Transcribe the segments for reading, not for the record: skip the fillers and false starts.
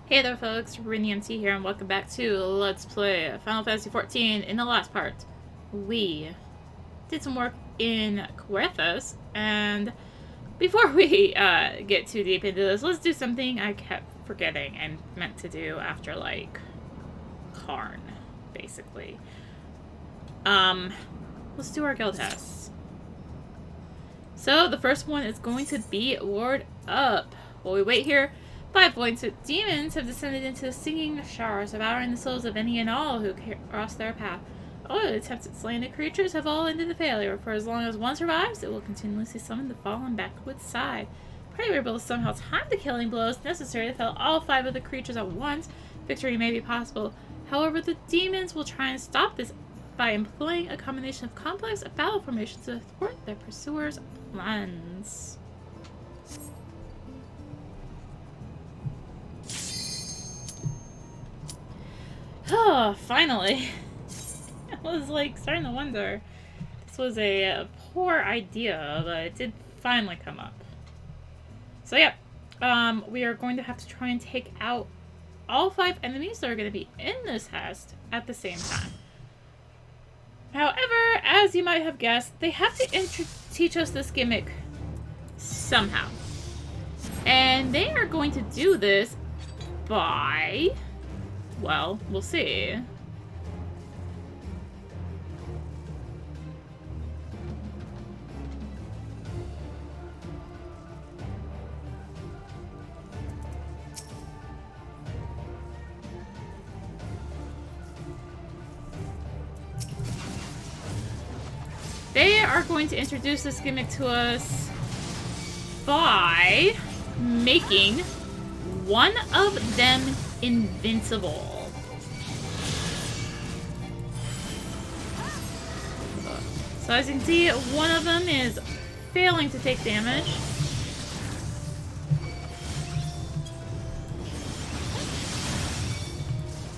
Hey there folks, rinimt here and welcome back to Let's Play Final Fantasy XIV. In the last part, we did some work in Querethas, and before we get too deep into this, let's do something I kept forgetting and meant to do after, like, Karn, basically. Let's do our guild tests. So, the first one is going to be Ward Up. While we wait here, 5 points. Demons have descended into the singing showers, devouring the souls of any and all who cross their path. All the attempts at slaying the creatures have all ended in failure. For as long as one survives, it will continuously summon the fallen back to its side. The party were able to somehow time the killing blows necessary to fell all 5 of the creatures at once. Victory may be possible. However, the demons will try and stop this by employing a combination of complex battle formations to thwart their pursuers' plans. Oh, finally. I was like starting to wonder. This was a poor idea, but it did finally come up. So yeah, we are going to have to try and take out all 5 enemies that are going to be in this test at the same time. However, as you might have guessed, they have to teach us this gimmick somehow. And they are going to do this by... well, we'll see. They are going to introduce this gimmick to us by making one of them invincible. So as you can see, one of them is failing to take damage.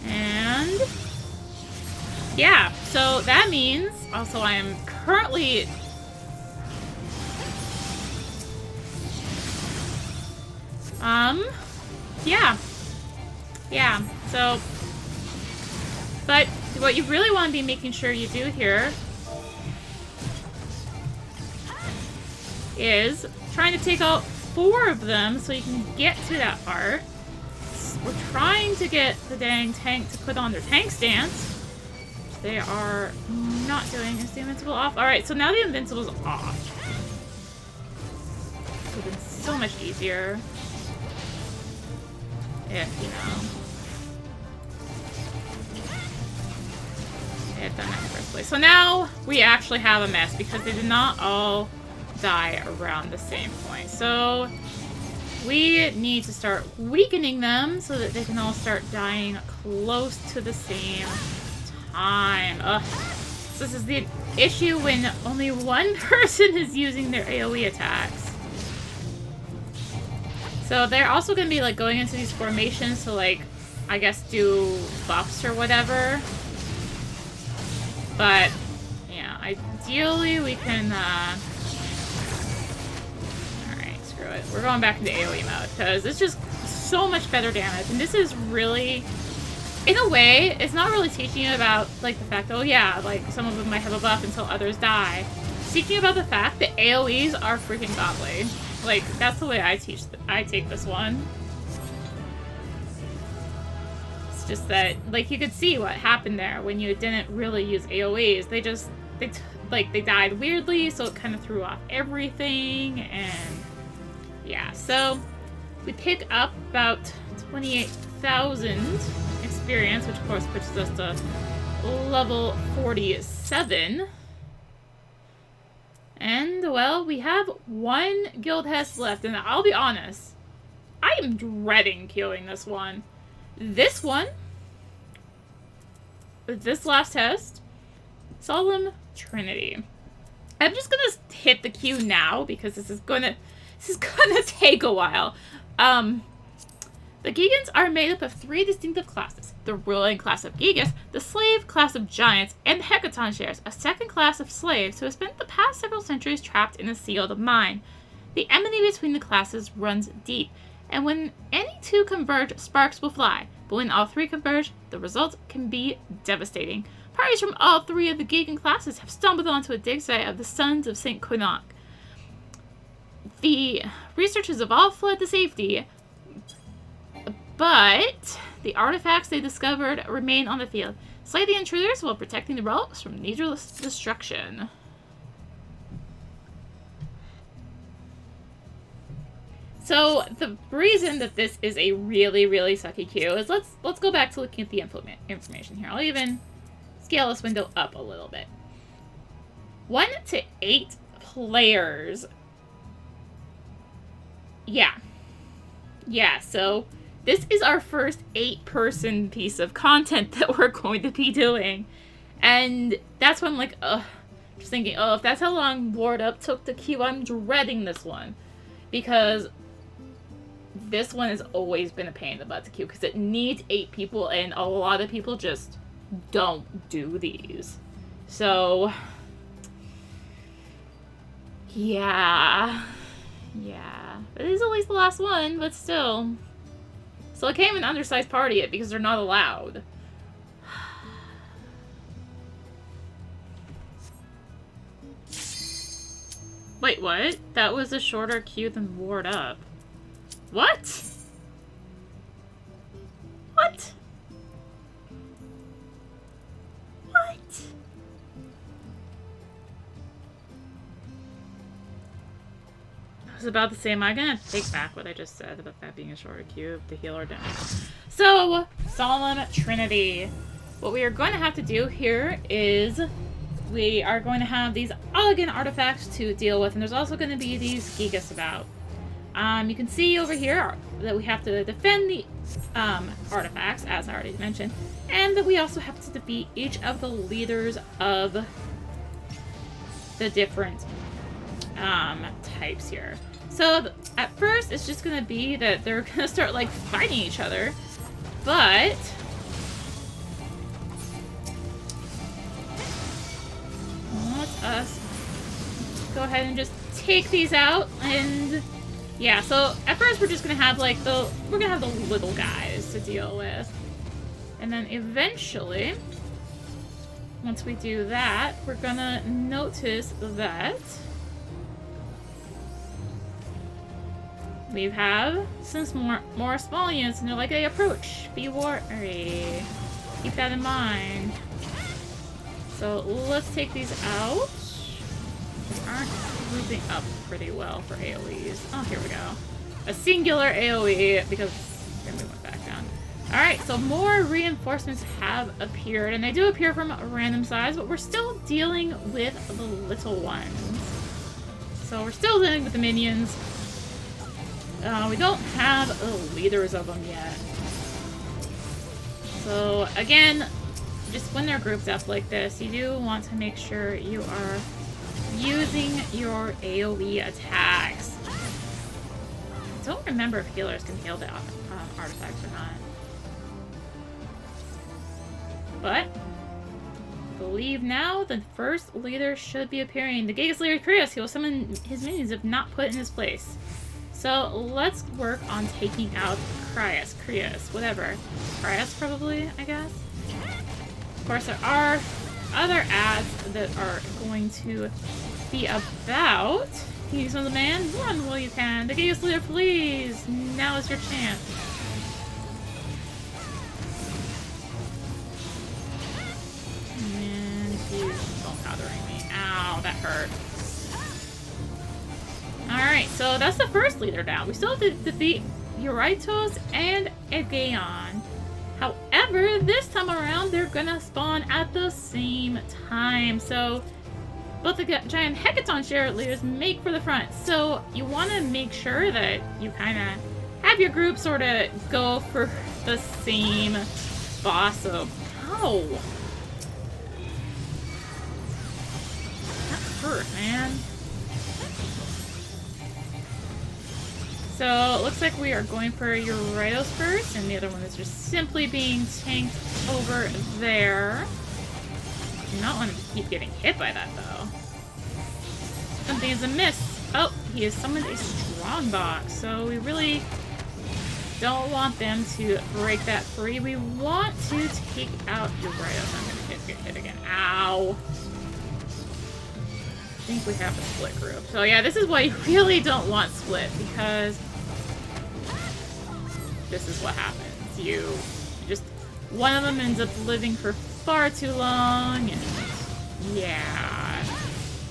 And yeah, so that means also I am currently yeah, so, but what you really want to be making sure you do here is trying to take out 4 of them so you can get to that part. We're trying to get the dang tank to put on their tank stance. They are not doing. Is the invincible off? Alright, so now the invincible's off. It would have been so much easier if, you know, they had done that in the first place. So now we actually have a mess because they did not all die around the same point. So we need to start weakening them so that they can all start dying close to the same time. Ugh. So this is the issue when only one person is using their AoE attacks. So they're also going to be like going into these formations to, like, I guess do buffs or whatever. But yeah, ideally we can alright, screw it. We're going back into AoE mode because it's just so much better damage. And this is really, in a way, it's not really teaching you about, like, the fact that, oh yeah, like, some of them might have a buff until others die. It's teaching you about the fact that AoEs are freaking godly. Like, that's the way I take this one. It's just that, like, you could see what happened there when you didn't really use AoEs. They died weirdly, so it kind of threw off everything, and yeah. So, we pick up about 28,000 experience, which of course pushes us to level 47. And, well, we have 1 guild test left, and I'll be honest, I am dreading queuing this one. This one, this last test, Solemn Trinity. I'm just gonna hit the queue now because this is gonna take a while. The Gigants are made up of 3 distinctive classes. The ruling class of Gigas, the slave class of Giants, and the Hecaton shares, a second class of slaves who have spent the past several centuries trapped in a sealed mine. The enmity between the classes runs deep. And when any two converge, sparks will fly. But when all three converge, the result can be devastating. Parties from all three of the Geegan classes have stumbled onto a dig site of the Sons of St. Quinoc. The researchers have all fled to safety, but the artifacts they discovered remain on the field. Slay the intruders while protecting the relics from needless destruction. So the reason that this is a really, really sucky queue is let's go back to looking at the information here. I'll even scale this window up a little bit. 1 to 8 players. Yeah, so this is our first 8-person piece of content that we're going to be doing. And that's when I'm like, just thinking, if that's how long Ward Up took to queue, I'm dreading this one. Because this one has always been a pain in the butt to queue, because it needs 8 people, and a lot of people just don't do these. So, yeah. It is at least the last one, but still. So I can't even undersize party it, because they're not allowed. Wait, what? That was a shorter queue than Ward Up. What? What? What? I was about to say, am I gonna take back what I just said about that being a shorter queue to heal our damage? So, Solemn Trinity. What we are going to have to do here is we are going to have these elegant artifacts to deal with, and there's also going to be these gigas about. You can see over here that we have to defend the artifacts, as I already mentioned, and that we also have to defeat each of the leaders of the different types here. So at first, it's just going to be that they're going to start like fighting each other, but let us go ahead and just take these out. And yeah, so at first we're just gonna have like the little guys to deal with, and then eventually, once we do that, we're gonna notice that we have some more small units, and they're like, hey, approach, be wary. Keep that in mind. So let's take these out. They aren't grouping up pretty well for AoEs. Oh, here we go. A singular AoE, because then we went back down. Alright, so more reinforcements have appeared, and they do appear from a random size, but we're still dealing with the little ones. So we're still dealing with the minions. We don't have the leaders of them yet. So again, just when they're grouped up like this, you do want to make sure you are using your AoE attacks. I don't remember if healers can heal the artifacts or not. But I believe now the first leader should be appearing. The Gigas leader Krios, he will summon his minions if not put in his place. So let's work on taking out Krios, whatever. Krios probably, I guess. Of course, there are other ads that are going to be about. He's on the man. Run while you can. The Gigas leader, please. Now is your chance. And he's powdering me. Ow, that hurt. Alright, so that's the first leader down. We still have to defeat Eurytos and Aegeon. However, this time around, they're gonna spawn at the same time. So, both the giant Hecaton share leaders make for the front. So, you want to make sure that you kind of have your group sort of go for the same boss. So, ow! That hurt, man. So, it looks like we are going for Eurytos first, and the other one is just simply being tanked over there. Do not want to keep getting hit by that, though. Something is amiss. Oh, he has summoned a strong box, so we really don't want them to break that free. We want to take out your right. I'm gonna get hit again. Ow. I think we have a split group. So yeah, this is why you really don't want split, because this is what happens. You just, one of them ends up living for far too long, and yeah.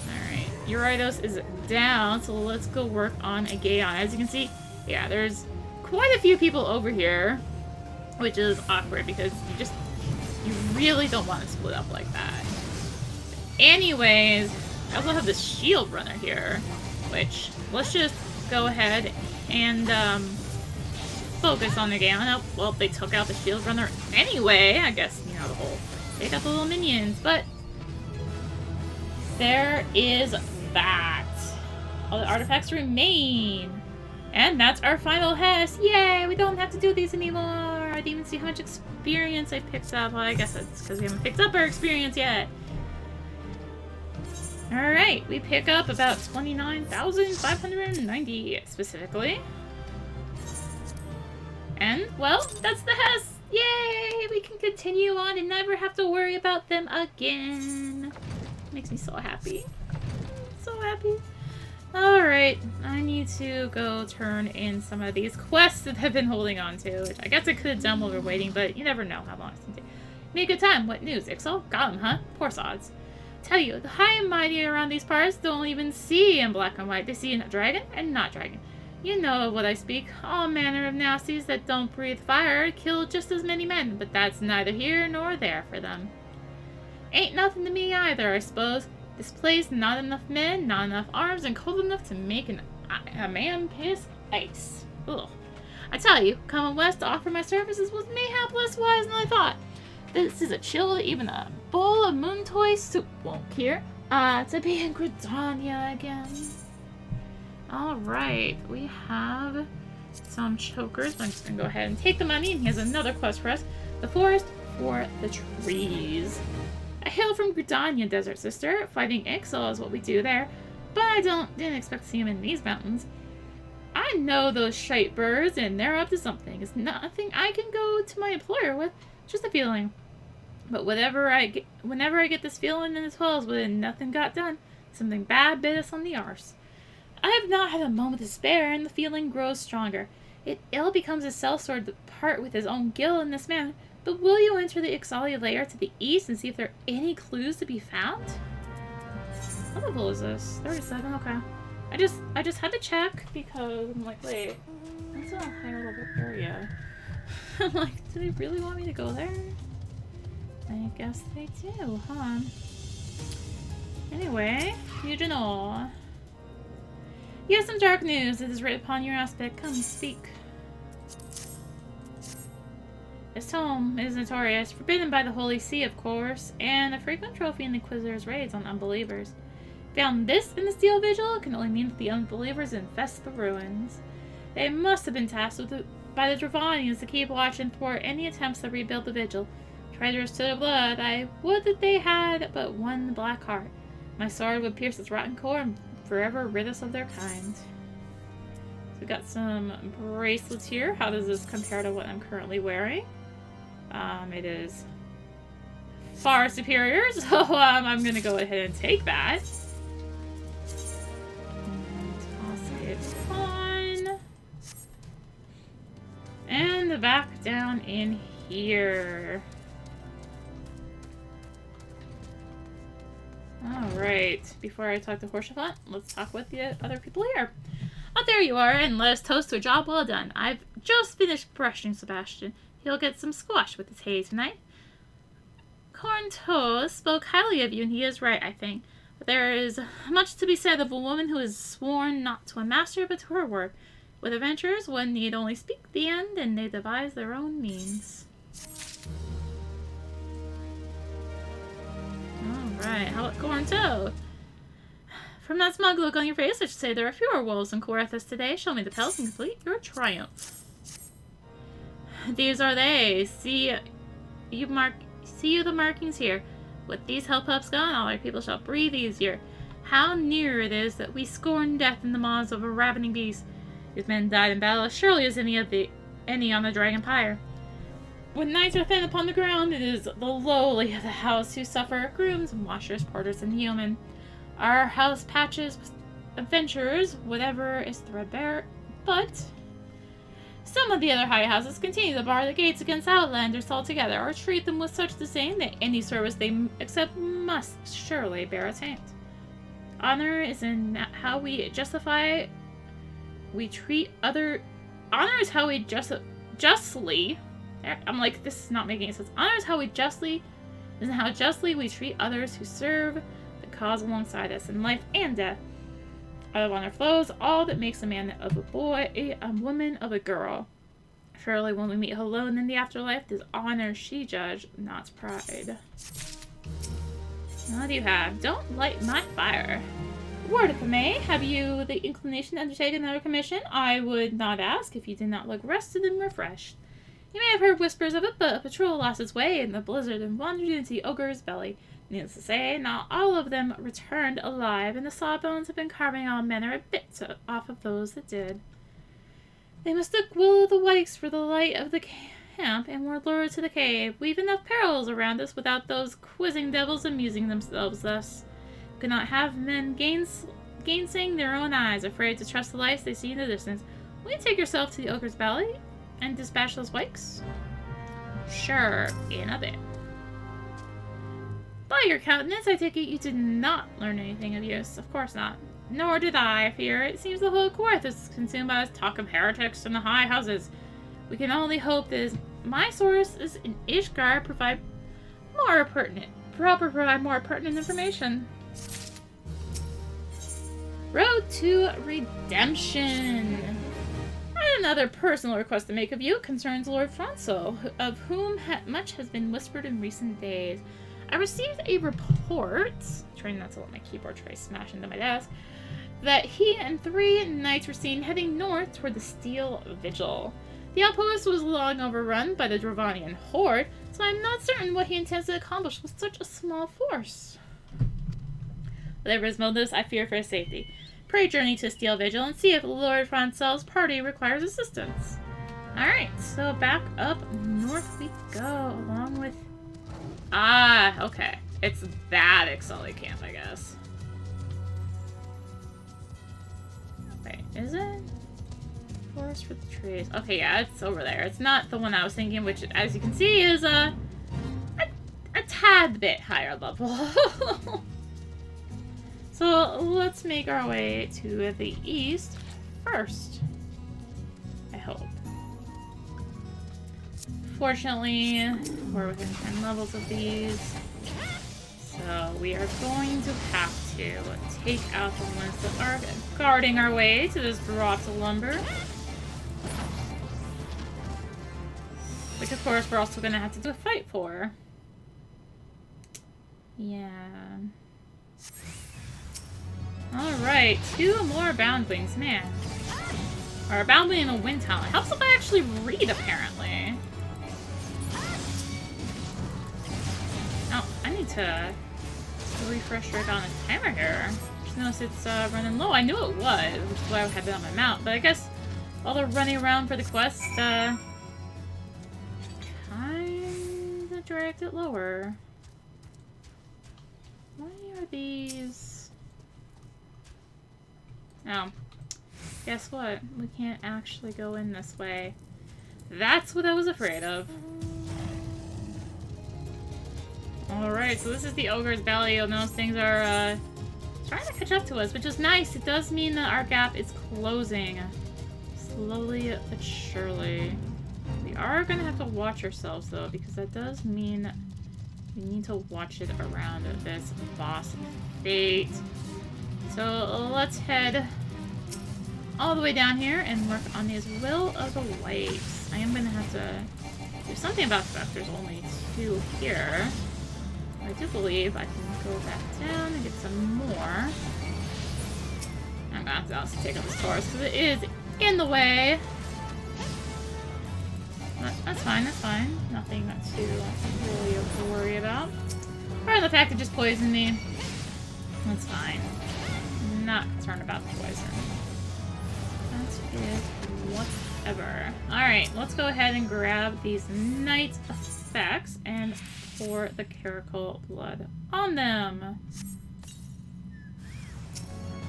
Alright, Eurytos is down, so let's go work on a Gaon. As you can see, yeah, there's quite a few people over here, which is awkward because you really don't want to split up like that. Anyways, I also have this shield runner here, which let's just go ahead and focus on the Gaon. Oh, well, they took out the shield runner anyway. I guess, you know, the whole, they got the little minions, but there is that. All the artifacts remain. And that's our final Hess. Yay! We don't have to do these anymore. I didn't even see how much experience I picked up. Well, I guess that's because we haven't picked up our experience yet. Alright, we pick up about 29,590 specifically. And, well, that's the Hess. Yay! We can continue on and never have to worry about them again. Makes me so happy. So happy. Alright, I need to go turn in some of these quests that I've been holding on to, which I guess I could have done while we're waiting, but you never know how long it's going to take. Make a good time. What news, Ixal? Got him, huh? Poor sods. Tell you, the high and mighty around these parts don't even see in black and white. They see in dragon and not dragon. You know of what I speak. All manner of nasties that don't breathe fire kill just as many men, but that's neither here nor there for them. Ain't nothing to me either, I suppose. This place, not enough men, not enough arms, and cold enough to make a man piss ice. Ugh. I tell you, coming west to offer my services was mayhap less wise than I thought. This is a chill that even a bowl of moon toy soup won't cure. To be in Gridania again. Alright, we have some chokers. I'm just gonna go ahead and take the money, and here's another quest for us. The forest for the trees. I hail from Gridania, Desert Sister. Fighting Ixal is what we do there, but I didn't expect to see him in these mountains. I know those shite birds, and they're up to something. It's nothing I can go to my employer with, just a feeling. But whenever I get this feeling in the 12s when nothing got done, something bad bit us on the arse. I have not had a moment to spare, and the feeling grows stronger. It ill becomes a sellsword to part with his own gil in this manner. But will you enter the Ixalia layer to the east and see if there are any clues to be found? What level is this? 37, okay. I just had to check because I'm like, wait, that's a higher level area. I'm like, do they really want me to go there? I guess they do, huh? Anyway, Eugenol. You have some dark news. It is written upon your aspect. Come, speak. This tome is notorious, forbidden by the Holy See, of course, and a frequent trophy in the Inquisitor's raids on unbelievers. Found this in the Steel Vigil can only mean that the unbelievers infest the ruins. They must have been tasked by the Draconians to keep watch and thwart any attempts to rebuild the Vigil. Traitors to their blood, I would that they had but one black heart. My sword would pierce its rotten core and forever rid us of their kind. So we got some bracelets here. How does this compare to what I'm currently wearing? It is far superior, so I'm gonna go ahead and take that. And toss it on. And back down in here. Alright, before I talk to Haurchefant, let's talk with the other people here. Oh, there you are, and let us toast to a job well done. I've just finished brushing Sebastian. He'll get some squash with his hay tonight. Corntos spoke highly of you, and he is right, I think. But there is much to be said of a woman who is sworn not to a master, but to her work. With adventurers, one need only speak the end, and they devise their own means. Alright, how about Cornto? From that smug look on your face, I should say there are fewer wolves in Corinthus today. Show me the pelts and complete your triumph. These are they. See you the markings here. With these hell-pups gone, all our people shall breathe easier. How near it is that we scorn death in the maws of a ravening beast. These men died in battle as surely as any any on the Dragon Pyre. When knights are thin upon the ground, it is the lowly of the house who suffer, grooms, washers, porters, and yeomen. Our house patches with adventurers, whatever is threadbare, but some of the other high houses continue to bar the gates against outlanders altogether, or treat them with such disdain that any service they accept must surely bear a taint. Honor is in how we justify. We treat other. Honor is how we justly. I'm like, this is not making sense. Honor is how we justly. Is how justly we treat others who serve the cause alongside us in life and death. Out of honor flows all that makes a man of a boy, a woman of a girl. Surely when we meet alone in the afterlife, 'tis honor she judge, not pride. What do you have? Don't light my fire. Word if I may, have you the inclination to undertake another commission? I would not ask if you did not look rested and refreshed. You may have heard whispers of it, but a patrol lost its way in the blizzard and wandered into the ogre's belly. Needless to say, not all of them returned alive, and the sawbones have been carving all manner of bits off of those that did. They mistook will-o'-the-wisps for the light of the camp, and were lured to the cave. We've enough perils around us without those quizzing devils amusing themselves thus. Could not have men gainsaying their own eyes, afraid to trust the lights they see in the distance. Will you take yourself to the ogre's belly and dispatch those wikes? Sure, in a bit. By your countenance, I take it you did not learn anything of use. Of course not. Nor did I fear. It seems the whole court is consumed by this talk of heretics in the high houses. We can only hope that my sources in Ishgard provide more pertinent information. Road to Redemption. I have another personal request to make of you. It concerns Lord Franco, of whom much has been whispered in recent days. I received a report, trying not to let my keyboard tray smash into my desk, that he and 3 knights were seen heading north toward the Steel Vigil. The outpost was long overrun by the Draconian horde, so I'm not certain what he intends to accomplish with such a small force. Whatever his motives, I fear for his safety. Pray journey to Steel Vigil and see if Lord Franco's party requires assistance. Alright, so back up north we go, along with... Ah, okay. It's that XIV camp, I guess. Wait, is it? Forest for the trees. Okay, yeah, it's over there. It's not the one I was thinking, which, as you can see, is a tad bit higher level. So, let's make our way to the east first. I hope. Fortunately, we're within 10 levels of these, so we are going to have to take out the ones that are guarding our way to this drop of lumber. Which, of course, we're also going to have to do a fight for. Yeah. Alright, 2 more boundlings, man. Or a boundling and a wind talent. Helps if I actually read, apparently. Oh, I need to refresh Draconian's timer here. Just noticed it's running low. I knew it was, which is why I had it on my mount. But I guess while they're running around for the quest, kinda dragged it lower. Why are these... Oh. Guess what? We can't actually go in this way. That's what I was afraid of. Alright, so this is the Ogre's Belly. You'll notice things are trying to catch up to us, which is nice. It does mean that our gap is closing. Slowly but surely. We are going to have to watch ourselves, though, because that does mean we need to watch it around this boss fate. So let's head all the way down here and work on these Will of the Wisps. I am going to have to do something about the fact there's only 2 here. I do believe I can go back down and get some more. I'm going to have to also take out this Taurus because it is in the way. But that's fine, that's fine. Nothing to really worry about. Or the fact it just poisoned me. That's fine. I'm not concerned about the poison. That is ever. Alright, let's go ahead and grab these knight effects and pour the Caracal blood on them.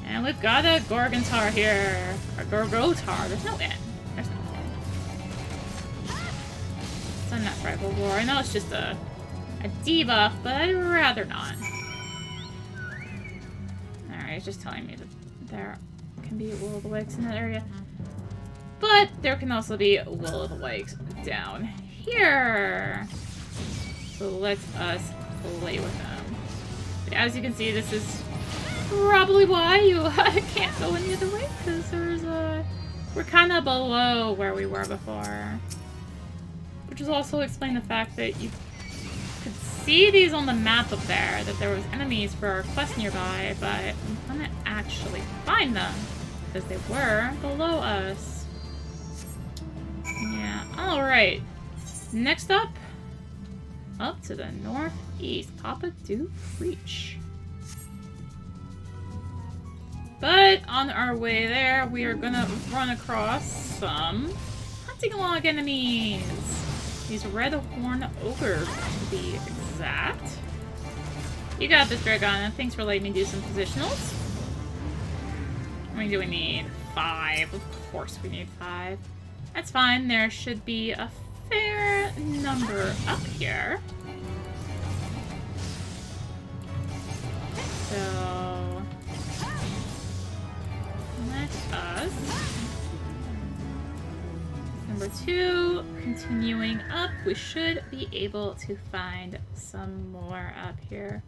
And we've got a Gorgontar here. Or Gorgotar. There's no N. There's no N. It's not Rival War. I know it's just a debuff, but I'd rather not. Alright, it's just telling me that there can be will-o'-the-wisps in that area. But there can also be will-o'-the-wisps down here. So let us play with them. But as you can see, this is probably why you can't go any other way, because there's we're kind of below where we were before. Which is also explain the fact that you could see these on the map up there, that there was enemies for our quest nearby, but we couldn't actually find them, because they were below us. Yeah, alright. Next up to the northeast, Papa do reach. But on our way there, we are gonna run across some hunting log enemies. These red horn ogres, to be exact. You got this, Dragon. Thanks for letting me do some positionals. How many do we need? 5. Of course we need 5. That's fine. There should be a fair number up here. So let us... Number 2, continuing up, we should be able to find some more up here.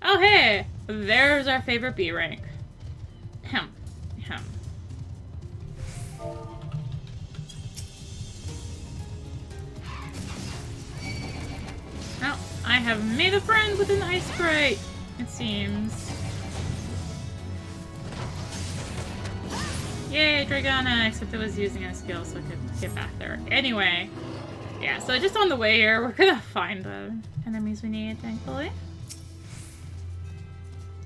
Oh hey! There's our favorite B rank. Ahem. Ahem. Now, I have made a friend with an ice sprite, it seems. Yay, Dragona! Except it was using a skill so I could get back there. Anyway, yeah, so just on the way here, we're gonna find the enemies we need, thankfully.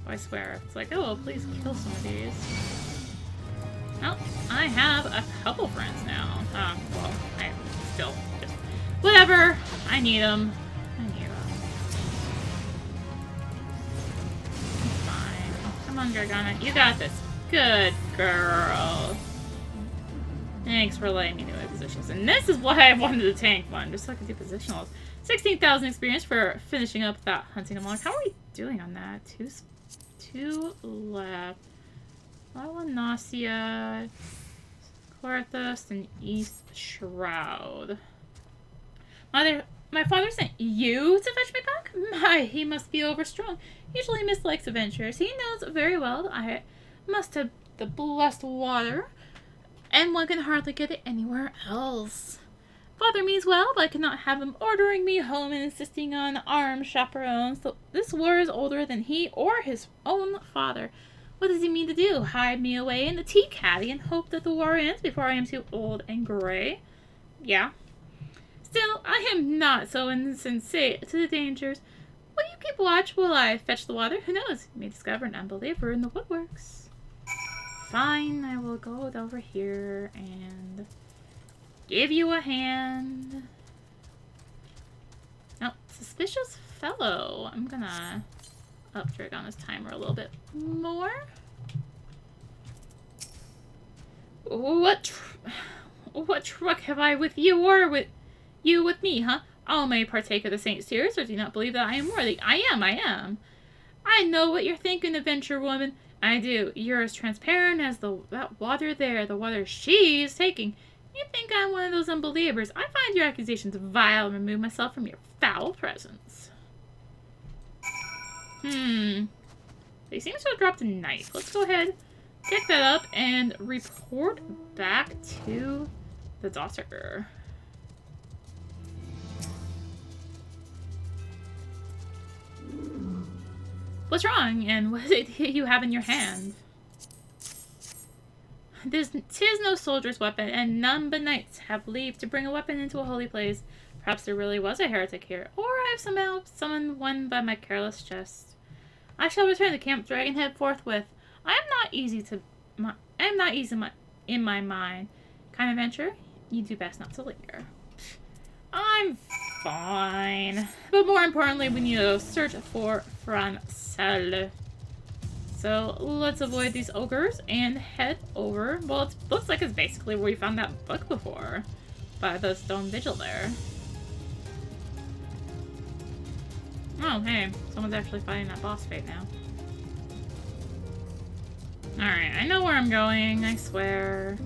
Oh, I swear, it's like, oh, please kill some of these. Oh, I have a couple friends now. Well, I still just... Whatever! I need them. I need them. It's fine. Come on, Dragona. You got this. Good girl. Thanks for letting me do my positions. And this is why I wanted the tank one, just so I could do positionals. 16,000 experience for finishing up that hunting among. How are we doing on that? Two left. Nausea, Clorithus, and East Shroud. My father sent you to fetch me back? My, he must be overstrong. Usually mislikes adventures. He knows very well I must have the blessed water, and one can hardly get it anywhere else. Father means well, but I cannot have him ordering me home and insisting on armed chaperones. So this war is older than he or his own father. What does he mean to do? Hide me away in the tea caddy and hope that the war ends before I am too old and gray? Yeah. Still, I am not so insensate to the dangers. Will you keep watch while I fetch the water? Who knows? You may discover an unbeliever in the woodworks. Fine, I will go over here and give you a hand. Oh, suspicious fellow. I'm gonna up Dragona's timer a little bit more. What truck have I with you, or with you with me, huh? All may partake of the saint's tears, or do you not believe that I am worthy? I am. I know what you're thinking, adventure woman. I do. You're as transparent as that water there, the water she's taking. You think I'm one of those unbelievers. I find your accusations vile and remove myself from your foul presence. He seems to have dropped a knife. Let's go ahead, pick that up, and report back to the daughter. What's wrong, and what is it you have in your hand? Tis no soldier's weapon, and none but knights have leave to bring a weapon into a holy place. Perhaps there really was a heretic here, or I have somehow summoned one by my careless jest. I shall return to Camp Dragonhead forthwith. I am not easy in my mind. Kind adventure? You do best not to linger. I'm fine. But more importantly, we need to search for Francel. So let's avoid these ogres and head over. Well, it looks like it's basically where we found that book before. By the stone vigil there. Oh, hey. Someone's actually fighting that boss fight now. Alright, I know where I'm going, I swear.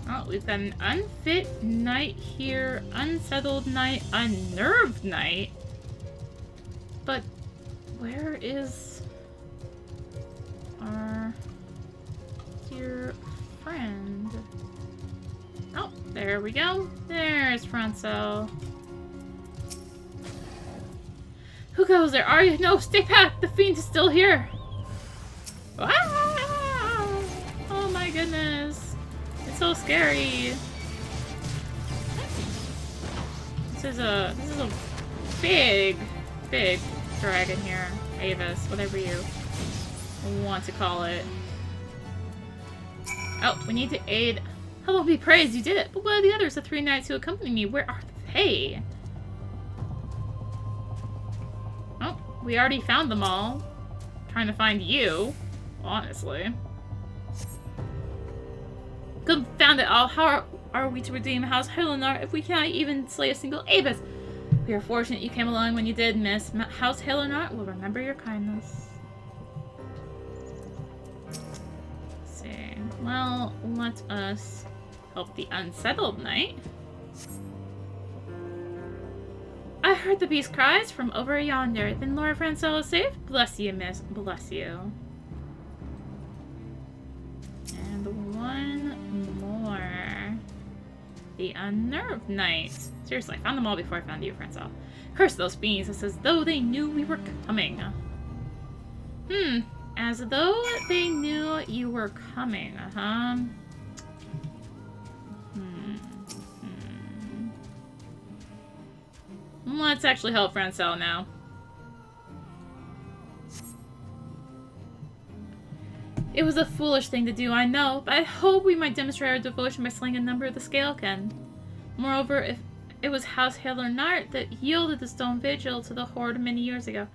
Oh, we've got an unfit knight here, unsettled knight, unnerved knight. But where is our dear friend? Oh, there we go. There's Francel. Who goes there? Are you? No, stay back! The fiend is still here! Ah! Oh my goodness. It's so scary. This is a big dragon here. Avis, whatever you want to call it. Oh, we need to aid. Heaven be praised, you did it! But what are the others, the 3 knights who accompany me? Where are they? Oh, we already found them all. Trying to find you, honestly. Confound it all! How are we to redeem House Helenar if we cannot even slay a single Avis? We are fortunate you came along when you did, Miss. House Helenar will remember your kindness. Let's see. Well, let us help the unsettled knight. I heard the beast cries from over yonder. Then Lord Francel is safe? Bless you, miss. Bless you. And one more. The unnerved knight. Seriously, I found them all before I found you, Francel. Curse those fiends. It's as though they knew we were coming. As though they knew you were coming, huh? Let's actually help Francel now. It was a foolish thing to do, I know, but I hope we might demonstrate our devotion by slaying a number of the Scalekin. Moreover, if it was House Helenar that yielded the stone vigil to the Horde many years ago,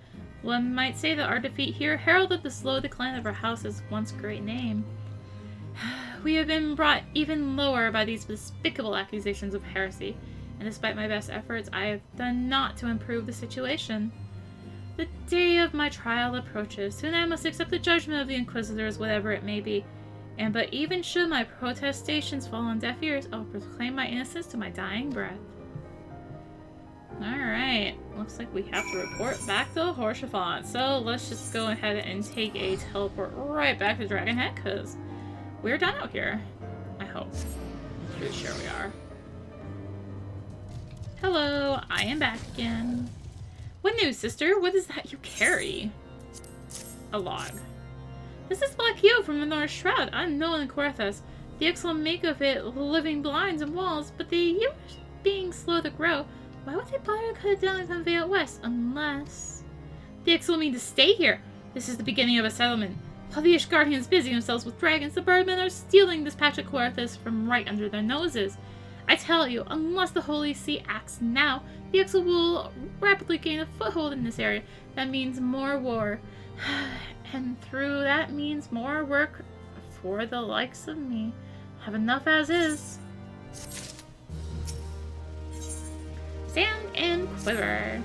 one might say that our defeat here heralded the slow decline of our house's once great name. We have been brought even lower by these despicable accusations of heresy, and despite my best efforts, I have done naught to improve the situation. The day of my trial approaches. Soon I must accept the judgment of the Inquisitors, whatever it may be. But even should my protestations fall on deaf ears, I will proclaim my innocence to my dying breath. Alright, looks like we have to report back to Haurchefant. So let's just go ahead and take a teleport right back to Dragonhead, because we're done out here. I hope. Pretty sure we are. Hello, I am back again. What news, sister? What is that you carry? A log. This is Black Hue from the North Shroud, unknown in Coerthas. The X will make of it living blinds and walls, but the years being slow to grow, why would they bother to cut it down and convey it west? Unless... The X will mean to stay here. This is the beginning of a settlement. While the Ishgardians busy themselves with dragons, the Birdmen are stealing this patch of Coerthas from right under their noses. I tell you, unless the Holy See acts now, the Exil will rapidly gain a foothold in this area. That means more war. And through that means more work for the likes of me. Have enough as is. Sand and quiver.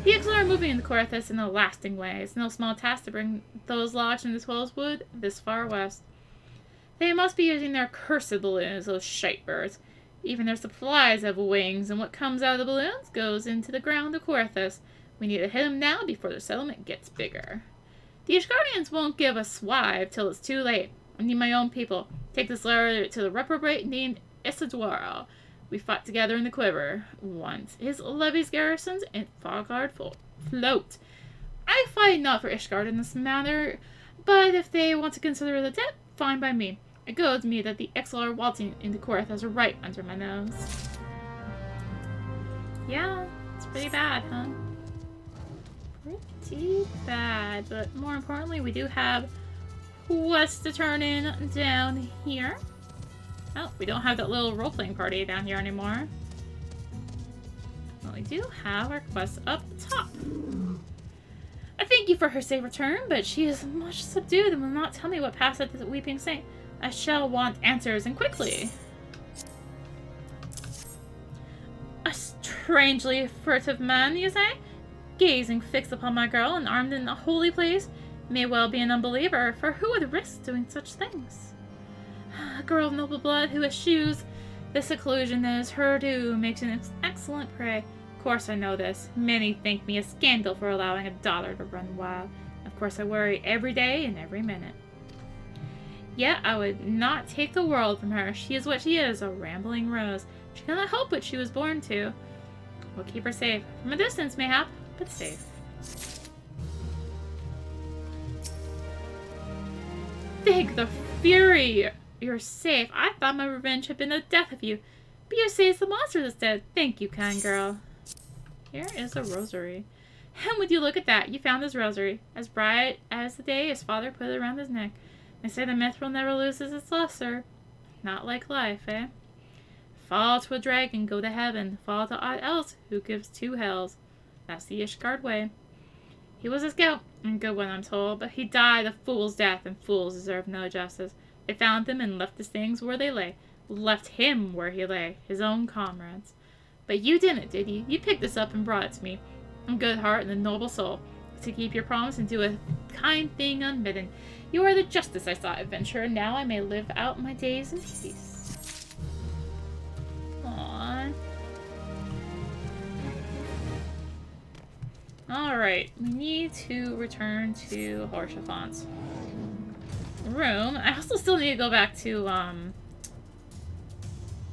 The Exil are moving into Coerthas in a lasting way. It's no small task to bring those lodged in the Twelves Wood this far west. They must be using their cursed balloons, those shite birds. Even their supplies have wings, and what comes out of the balloons goes into the ground of Coerthas. We need to hit them now before the settlement gets bigger. The Ishgardians won't give a swive till it's too late. I need my own people. Take this letter to the reprobate named Isidoro. We fought together in the quiver once. His levies garrisons and Fargard float. I fight not for Ishgard in this matter, but if they want to consider the debt, fine by me. It goes me that the XLR waltzing into Coerthas right under my nose. Yeah, it's pretty bad, huh? Pretty bad, but more importantly, we do have quests to turn in down here. Oh, we don't have that little role-playing party down here anymore. Well, we do have our quest up top. I thank you for her safe return, but she is much subdued and will not tell me what passed at the Weeping Saint. I shall want answers, and quickly. A strangely furtive man, you say? Gazing fixed upon my girl and armed in a holy place? May well be an unbeliever, for who would risk doing such things? A girl of noble blood who eschews the seclusion that is her due makes an excellent prey. Of course I know this. Many think me a scandal for allowing a daughter to run wild. Of course I worry every day and every minute. Yet I would not take the world from her. She is what she is, a rambling rose. She cannot help what she was born to. We'll keep her safe. From a distance, mayhap, but safe. Think the fury! You're safe. I thought my revenge had been the death of you. But you say it's the monster that's dead. Thank you, kind girl. Here is a rosary. And would you look at that? You found his rosary. As bright as the day his father put it around his neck. They say the mithril never loses its luster. Not like life, eh? Fall to a dragon, go to heaven. Fall to aught else, who gives two hells. That's the Ishgard way. He was a scout, and good one, I'm told, but he died a fool's death, and fools deserve no justice. They found him and left his things where they lay. Left him where he lay, his own comrades. But you didn't, did you? You picked this up and brought it to me. A good heart and a noble soul. To keep your promise and do a kind thing unbidden. You are the justice I sought, adventurer. Now I may live out my days in peace. Aww. Alright, we need to return to Haurchefant's room. I also still need to go back to,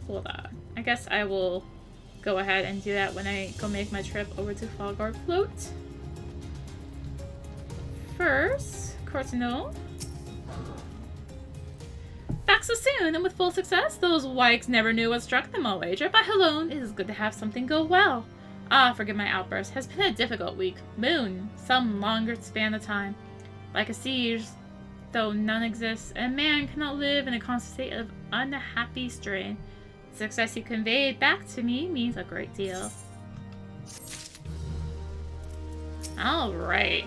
hold on. I guess I will go ahead and do that when I go make my trip over to Falgard Float. First, Courtenay. Back so soon and with full success? Those wykes never knew what struck them, I'll wager. By Halone, it is good to have something go well. Ah, forgive my outburst. Has been a difficult week. Moon, some longer span of time. Like a siege, though none exists, and man cannot live in a constant state of unhappy strain. The success you conveyed back to me means a great deal. Alright.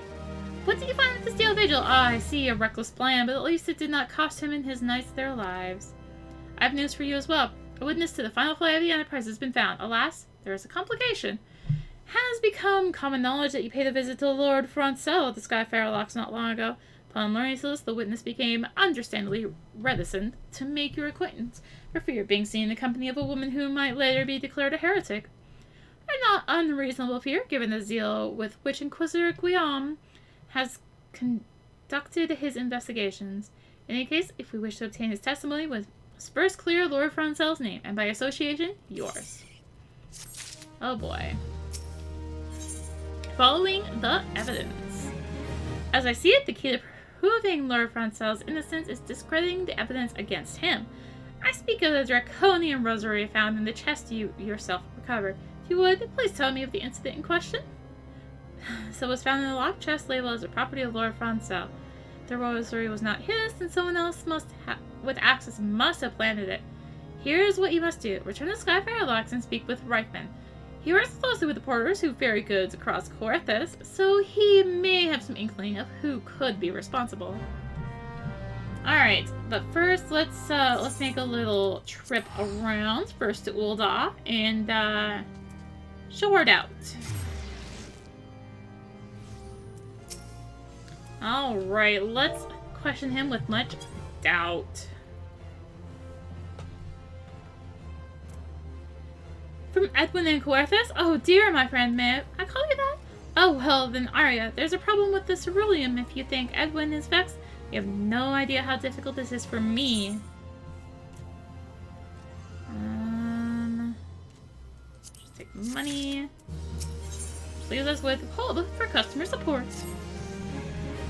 What did you find at the Steel Vigil? Ah, I see a reckless plan, but at least it did not cost him and his knights their lives. I have news for you as well. A witness to the final flight of the Enterprise has been found. Alas, there is a complication. Has become common knowledge that you paid a visit to Lord Francel at the Skyfarer Locks not long ago. Upon learning this, the witness became understandably reticent to make your acquaintance, for fear of being seen in the company of a woman who might later be declared a heretic. A not unreasonable fear, given the zeal with which Inquisitor Guillaume has conducted his investigations. In any case, if we wish to obtain his testimony, we must first clear Lord Francel's name, and by association, yours. Oh boy. Following the evidence. As I see it, the key to proving Lord Francel's innocence is discrediting the evidence against him. I speak of the Draconian Rosary found in the chest you yourself recovered. If you would, please tell me of the incident in question. So it was found in a locked chest labeled as the property of Lord Francel. The rosary was not his, and someone else with access must have planted it. Here's what you must do. Return to Skyfarer Locks and speak with Reichman. He works closely with the porters who ferry goods across Coerthas, so he may have some inkling of who could be responsible. Alright, but first let's make a little trip around. First to Ul'dah and Short out. Alright, let's question him with much doubt. From Edwin and Coerthas? Oh dear, my friend, may I call you that? Oh well, then Arya, there's a problem with the ceruleum if you think Edwin is vexed. You have no idea how difficult this is for me. Just take money. Just leave us with hold for customer support.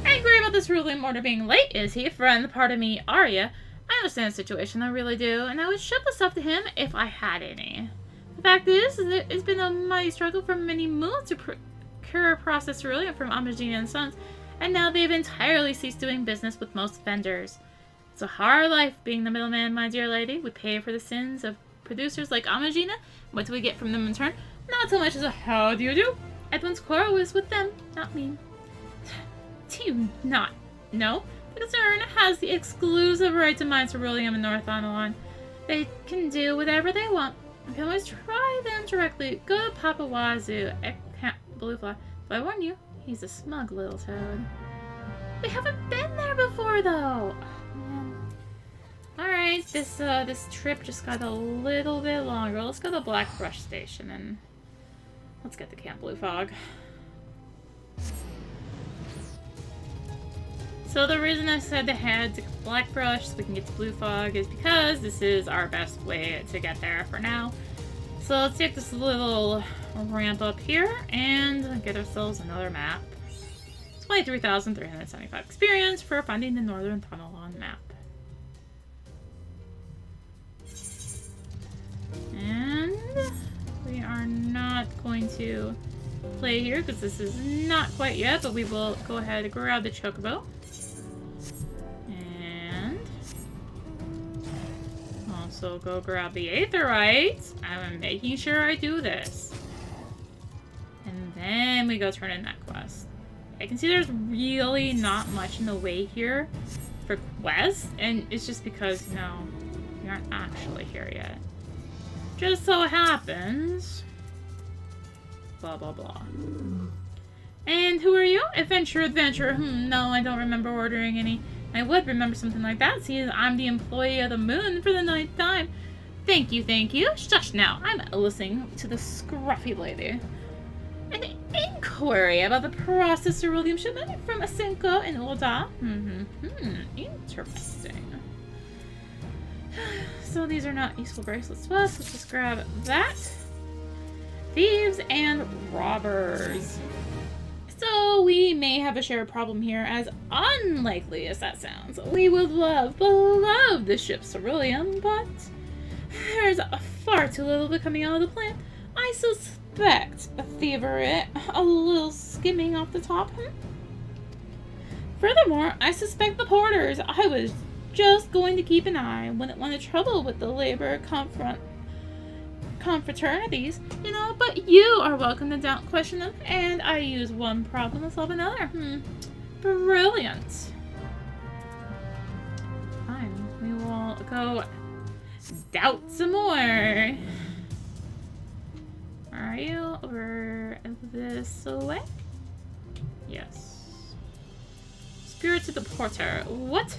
Angry about this ceruleum order being late, is he? Friend, pardon me, Arya. I understand the situation, I really do, and I would ship this up to him if I had any. The fact is that it's been a mighty struggle for many moons to procure processed ceruleum from Amagina and Sons, and now they've entirely ceased doing business with most vendors. It's a hard life being the middleman, my dear lady. We pay for the sins of producers like Amagina. What do we get from them in return? Not so much as a how do you do. Edwin's quarrel is with them, not me. Do you not know? The concern has the exclusive right to mine Ceruleum in North Analon. They can do whatever they want. You can always try them directly. Go to Papa Wazoo at Camp Bluefly. But I warn you, he's a smug little toad. We haven't been there before, though. Oh, man. All right, this trip just got a little bit longer. Let's go to Blackbrush Station and let's get to Camp Blue Fog. So the reason I said to head to Blackbrush so we can get to Blue Fog is because this is our best way to get there for now. So let's take this little ramp up here and get ourselves another map. 23,375 experience for finding the Northern Tunnelon map. And we are not going to play here because this is not quite yet, but we will go ahead and grab the Chocobo. And also go grab the Aetherite. I'm making sure I do this. And then we go turn in that quest. I can see there's really not much in the way here for quests, and it's just because, you know, we aren't actually here yet. Just so happens... blah, blah, blah. And who are you? Adventurer. No, I don't remember ordering any. I would remember something like that, seeing I'm the employee of the moon for the 9th time. Thank you. Shush now. I'm listening to the scruffy lady. An inquiry about the processed ceruleum shipment from Asenko in Ulda. Interesting. So these are not useful bracelets to us. Let's just grab that. Thieves and robbers. So we may have a shared problem here, as unlikely as that sounds. We would love the ship ceruleum, but there's far too little of it coming out of the plant. I suspect a thievery, a little skimming off the top. Furthermore, I suspect the porters. I was just going to keep an eye. Wouldn't want to trouble with the labor confraternities, you know, but you are welcome to doubt question them, and I use one problem to solve another. Brilliant. Fine, we will go doubt some more. Are you over this way? Yes. Spirit to the porter. What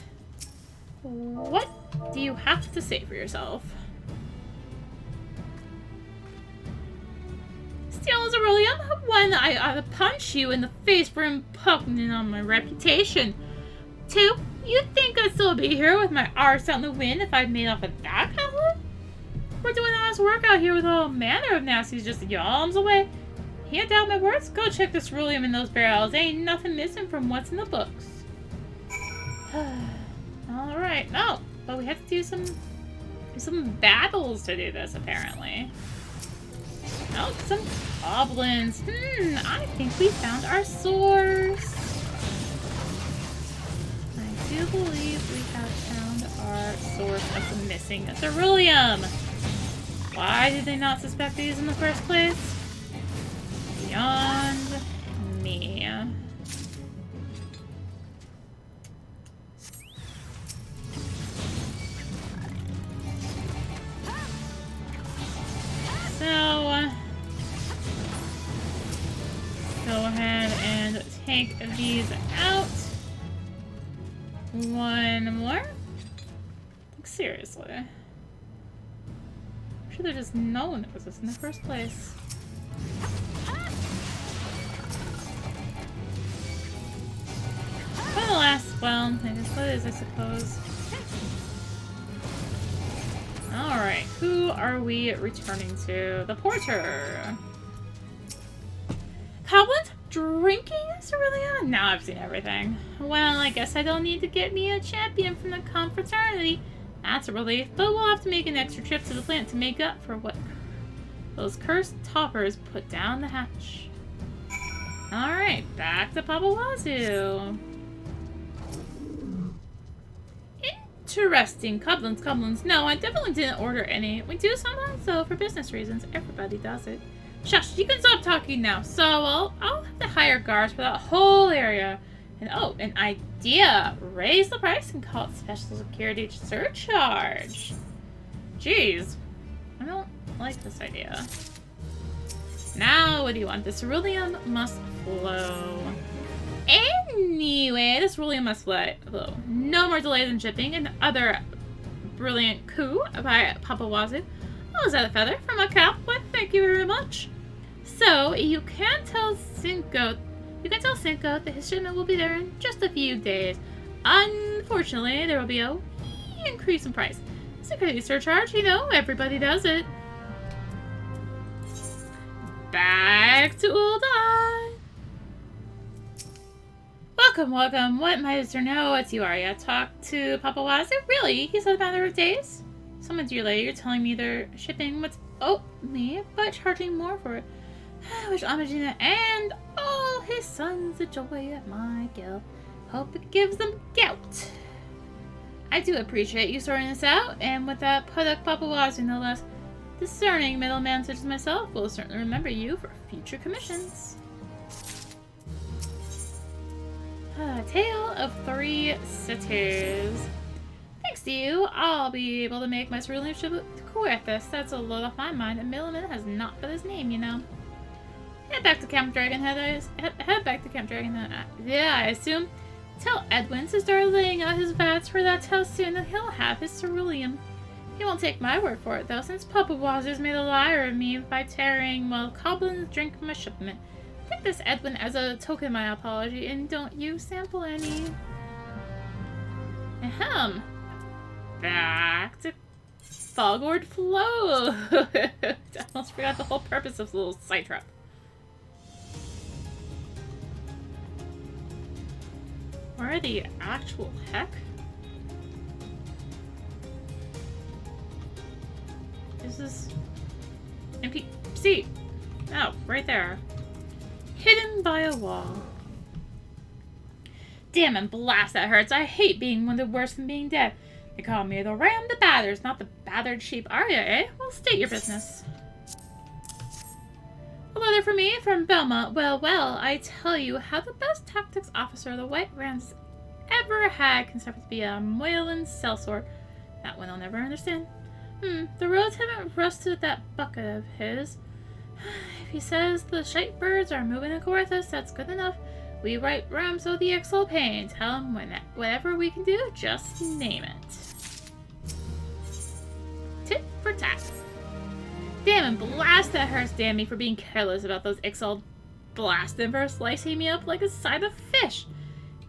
do you have to say for yourself? Steal ceruleum? One, I ought to punch you in the face for impugning on my reputation. Two, you think I'd still be here with my arse out in the wind if I'd made off with that cutlet? We're doing honest work out here with all manner of nasties just yawns away. Can't doubt my words? Go check the ceruleum in those barrels. Ain't nothing missing from what's in the books. Alright, no, but we have to do some battles to do this, apparently. Oh, some goblins. I think we found our source. I do believe we have found our source of the missing ceruleum. Why did they not suspect these in the first place? Beyond me. So, go ahead and take these out. One more. Like, seriously. I'm sure there's just no one that was this in the first place. For the last, well, it is what it is, I suppose. Alright, who are we returning to? The porter. Goblins drinking ceruleum? Now I've seen everything. Well, I guess I don't need to get me a champion from the confraternity. That's a relief, but we'll have to make an extra trip to the plant to make up for what those cursed toppers put down the hatch. Alright, back to Papa Wazoo. Interesting. Goblins. No, I definitely didn't order any. We do sometimes, though, for business reasons. Everybody does it. Shush, you can stop talking now. So, I'll have to hire guards for that whole area. And, oh, an idea. Raise the price and call it special security surcharge. Jeez. I don't like this idea. Now, what do you want? This ceruleum must flow. Anyway, this ceruleum must flow. No more delays in shipping. And other brilliant coup by Papa Wazoo. Oh, is that a feather from a cap? Well, thank you very much. So, you can tell Cinco that his shipment will be there in just a few days. Unfortunately, there will be a increase in price. Security surcharge, you know, everybody does it. Back to Ul'dah. Welcome. What might there know? It's you, Arya. Talk to Papa Wazoo? Really? He said a matter of days? Some months later, you're telling me they're shipping what's me, but charging more for it. Which Amajina and all his sons the joy of my guilt. Hope it gives them gout. I do appreciate you sorting this out, and with that product Papa Wazoo no less. Discerning middleman such as myself will certainly remember you for future commissions. Tale of 3 Cities. Thanks to you, I'll be able to make my cerulean ship to Coerthas. That's a load off my mind. A middleman has not got his name, you know. Head back to Camp Dragonhead. Yeah, I assume. Tell Edwin to start laying out his vats for that how soon and he'll have his ceruleum. He won't take my word for it, though, since Papa Wazoo's made a liar of me by tearing while goblins drink from my shipment. Take this, Edwin, as a token of my apology, and don't you sample any. Ahem. Back to Foghorn Flow. I almost forgot the whole purpose of the little side trap. Where the actual heck? This is NPC. Oh, right there. Hidden by a wall. Damn and blast, that hurts. I hate being wounded worse than being dead. They call me the ram that batters, not the battered sheep. Are ya, eh? Well, state your business. A letter for me from Belma. Well, I tell you how the best tactics officer the White Rams ever had considered to be a Moylan sellsword. That one I'll never understand. The roads haven't rusted that bucket of his. If he says the shite birds are moving to Coerthas, that's good enough. We write Rams of the XL pain. Tell him whatever we can do, just name it. Tit for tat. Damn and blast, that hurts, damn me for being careless about those XL blasting for slicing me up like a side of fish.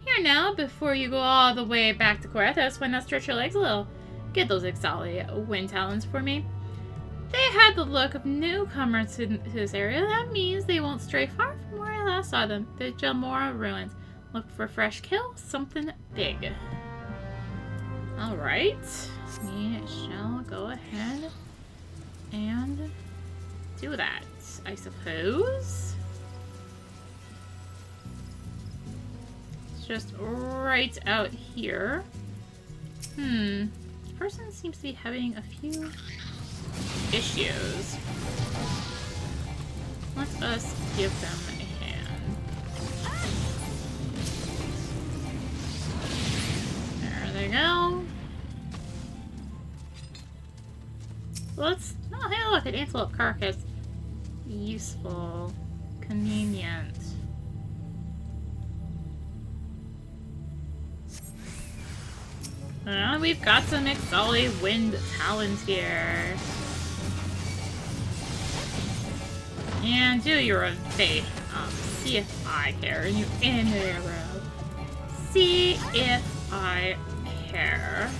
Here now, before you go all the way back to Coerthas, why not stretch your legs a little? Get those Exali wind talons for me. They had the look of newcomers to this area. That means they won't stray far from where I last saw them. The Jelmora ruins. Look for fresh kill, something big. Alright. We shall go ahead and do that, I suppose. It's just right out here. This person seems to be having a few issues. Let us give them a hand. There they go. Oh, hey, look, an antelope carcass. Useful. Convenient. We've got some Exali wind talons here. And do your own thing. See if I care. You in there, bro. See if I care.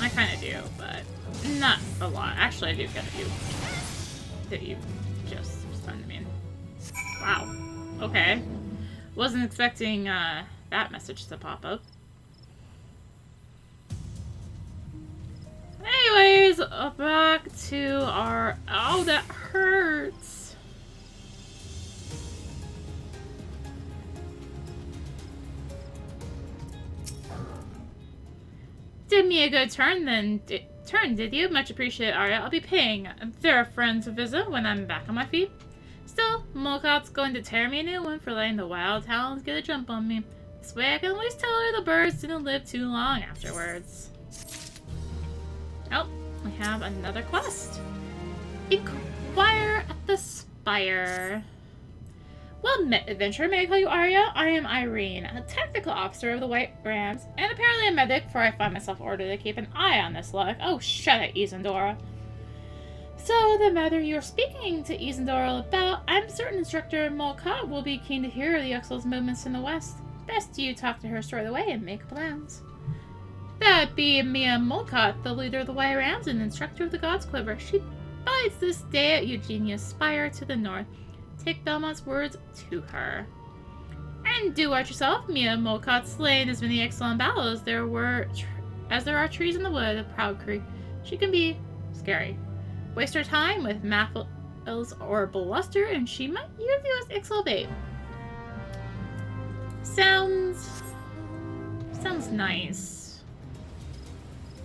I kind of do, but not a lot. Actually, I do kind of do. That you just stunned me. Wow. Okay. Wasn't expecting that message to pop up. Anyways, back to our... Oh, that hurts. did me a good turn then. Did you? Much appreciated, Arya. I'll be paying their friends a visit when I'm back on my feet. Still, Molcott's going to tear me a new one for letting the wild talons get a jump on me. This way I can always tell her the birds didn't live too long afterwards. Oh, we have another quest. Inquire at the Spire. Well met, adventurer. May I call you Arya? I am Irene, a technical officer of the White Rams, and apparently a medic, for I find myself ordered to keep an eye on this luck. Oh, shut it, Isandora. So, the matter you're speaking to Isandora about, I'm certain Instructor Molcott will be keen to hear the Uxel's movements in the west. Best you talk to her straight away and make plans. That be Mia Molcott, the leader of the White Rams and instructor of the God's Quiver. She bides this day at Eugenia's Spire to the north. Take Belmont's words to her. And do watch yourself. Mia Molcott slain as many excellent battles there are trees in the wood of Proud Creek. She can be scary. Waste her time with maffles or bluster, and she might use you as XIV bait. Sounds nice.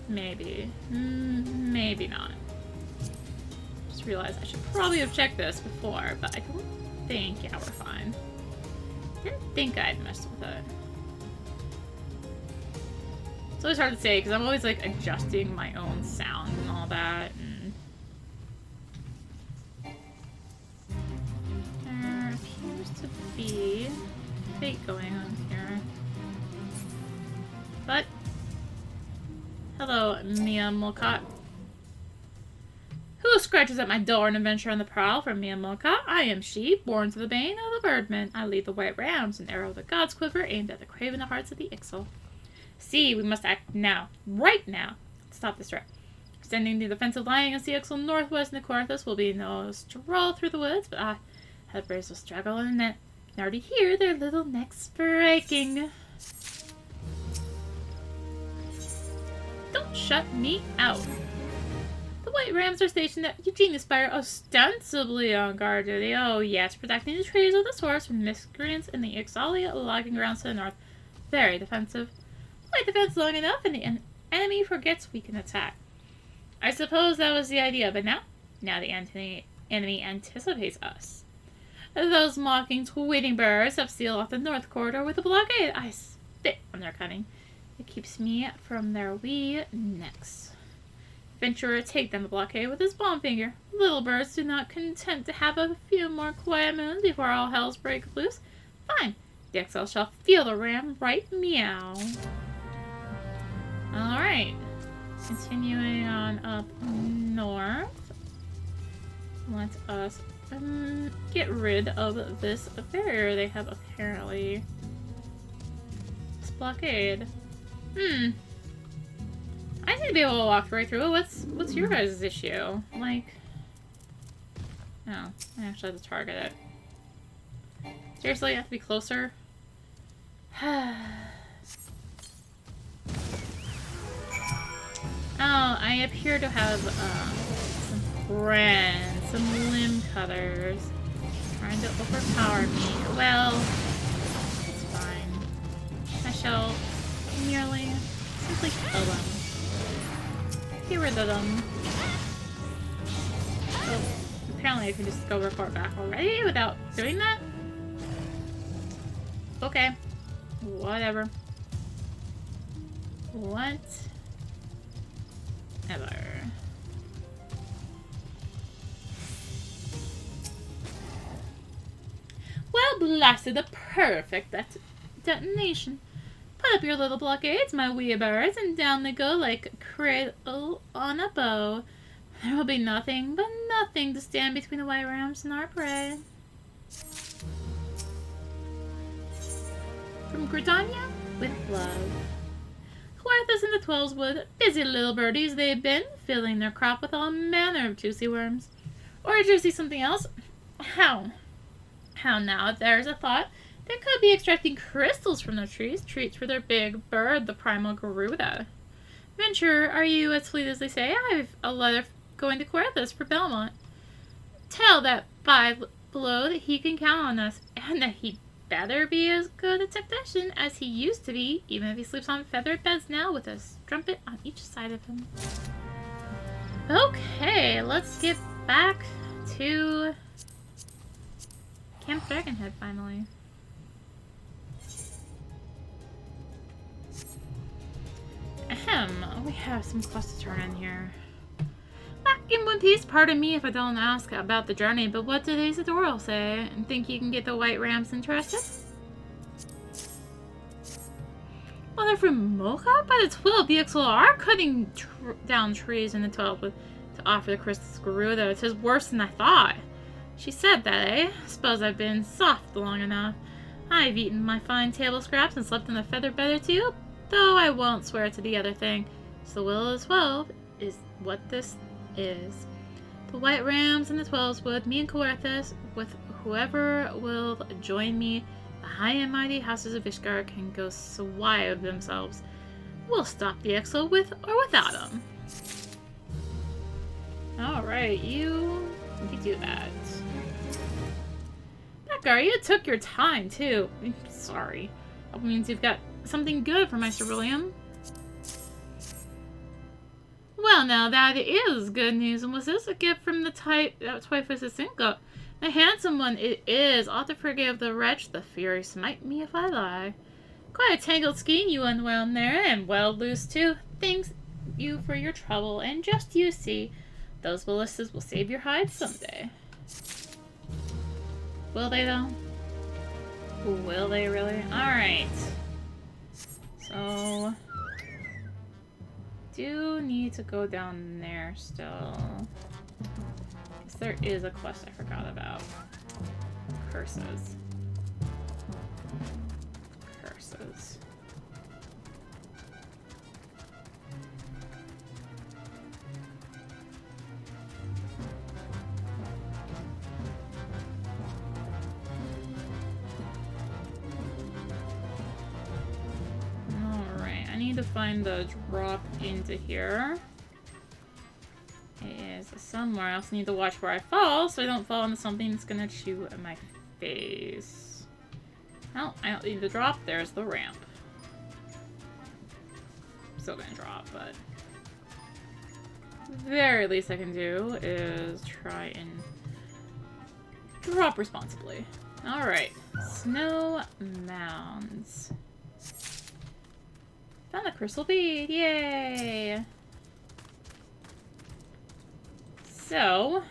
Maybe. Maybe not. Just realized I should probably have checked this before, but I don't think, yeah, we're fine. Didn't think I'd messed with it. It's always hard to say because I'm always like adjusting my own sound and all that. There appears to be fate going on here. But hello, Mia Molcott. Who scratches at my door, an adventure on the prowl from Mia Molcott? I am she, born to the bane of the birdmen. I lead the White Rams, an arrow of the God's Quiver aimed at the craven hearts of the Ixal. See, we must act now, right now, to stop this threat. Extending the defensive line against the Ixal northwest in the Corinthus will be no stroll through the woods, but the braves will struggle in the net. I already hear their little necks breaking. Don't shut me out. The White Rams are stationed at Eugenia's Spire, ostensibly on guard duty. Oh yes, protecting the trees of the source from miscreants in the Ixalia logging grounds to the north. Very defensive. Light defense long enough and the enemy forgets we can attack. I suppose that was the idea, but now the enemy anticipates us. Those mocking tweeting birds have sealed off the north corridor with a blockade. I spit on their cunning. It keeps me from their wee necks. Adventurer, take down the blockade with his palm finger. Little birds do not content to have a few more quiet moons before all hells break loose. Fine. The XL shall feel the ram right meow. Alright. Continuing on up north. Let us get rid of this barrier they have apparently. This blockade. I need to be able to walk right through it. What's your guys' issue? Like, no, I actually have to target it. Seriously, I have to be closer? Oh, I appear to have some friends, some limb cutters trying to overpower me. Well, it's fine. I shall merely simply kill them. Get rid of them. Oh, apparently I can just go report back already without doing that? Okay. Whatever. Whatever. Well, blasted, the perfect detonation. Put up your little blockades, my wee birds, and down they go like a cradle on a bow. There will be nothing but nothing to stand between the White Rams and our prey. From Gridania, with love. Huertas and the Twelves Wood, busy little birdies they've been, filling their crop with all manner of juicy worms. Or juicy something else. How now, if there's a thought, they could be extracting crystals from the trees, treats for their big bird, the primal Garuda. Venture, are you as fleet as they say? I've a letter going to Huertas for Belmont. Tell that 5 below that he can count on us, and that he better be as good a technician as he used to be, even if he sleeps on feathered beds now with a strumpet on each side of him. Okay, let's get back to Camp Dragonhead finally. Ahem, we have some quests to turn in here. Back in one piece, pardon me if I don't ask about the journey, but what did Isidoro say? And think you can get the white rams interested? Well, they're from Mocha? By the 12, the XL are cutting down trees in the 12 to offer the crystals Garuda. It is worse than I thought. She said that, eh? Suppose I've been soft long enough. I've eaten my fine table scraps and slept in a feather bed or two, though I won't swear to the other thing. So the will of the 12 is what this is. The White Rams and the 12s would, me and Coerthas, with whoever will join me, the high and mighty houses of Ishgard can go swive themselves. We'll stop the Exo with or without them. Alright, you do that. Becker, you took your time too. Sorry. That means you've got something good for Meister William. Well, now that is good news. And was this a gift from the Typhus Cinco? A handsome one it is. Ought to forgive the wretch. The fury smite me if I lie. Quite a tangled skein you unwound there, and well loose too. Thanks you for your trouble, and just you see, those ballistas will save your hide someday. Will they though? Will they really? Alright. So do need to go down there still. Because there is a quest I forgot about. Curses. Curses. To find the drop into here. It is somewhere. I also need to watch where I fall so I don't fall into something that's gonna chew at my face. Well, I don't need to drop. There's the ramp. Still gonna drop, but very least I can do is try and drop responsibly. Alright. Snow mounds. Found a crystal bead! Yay! So,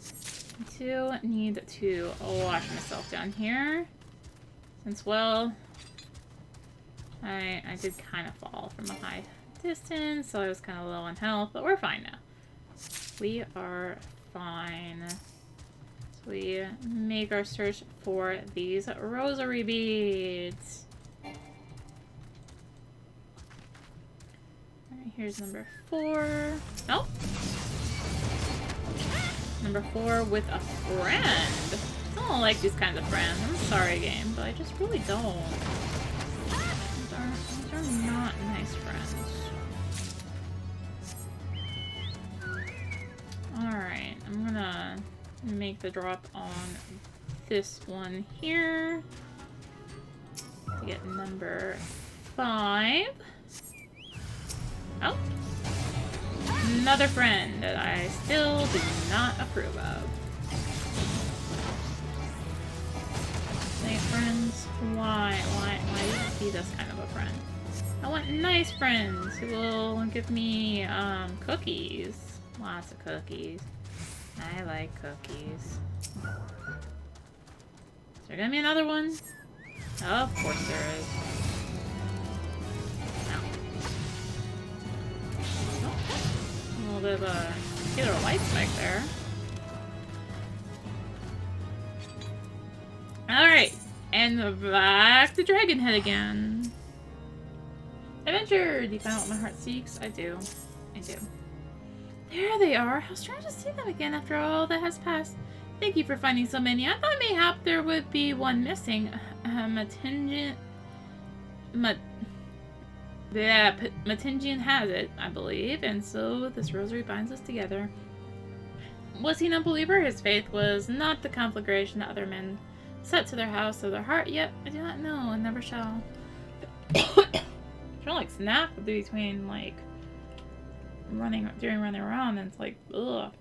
I do need to wash myself down here. Since, well, I did kind of fall from a high distance, so I was kind of low on health, but we're fine now. We are fine. So we make our search for these rosary beads. Here's number 4. Oh! Number 4 with a friend. I don't like these kinds of friends. I'm sorry, game, but I just really don't. These are not nice friends. Alright, I'm gonna make the drop on this one here. To get number 5. Oh! Another friend that I still do not approve of. Say, friends, why do you be this kind of a friend? I want nice friends who will give me, cookies. Lots of cookies. I like cookies. Is there gonna be another one? Oh, of course there is. A little bit of a killer light spike there. Alright, and back to Dragonhead again. Adventure! Do you find out what my heart seeks? I do. I do. There they are. How strange to see them again after all that has passed. Thank you for finding so many. I thought mayhap there would be one missing. Matingian has it, I believe, and so this rosary binds us together. Was he an unbeliever? His faith was not the conflagration that other men set to their house or their heart, yet I do not know and never shall. I don't like snap between like running around, and it's like ugh.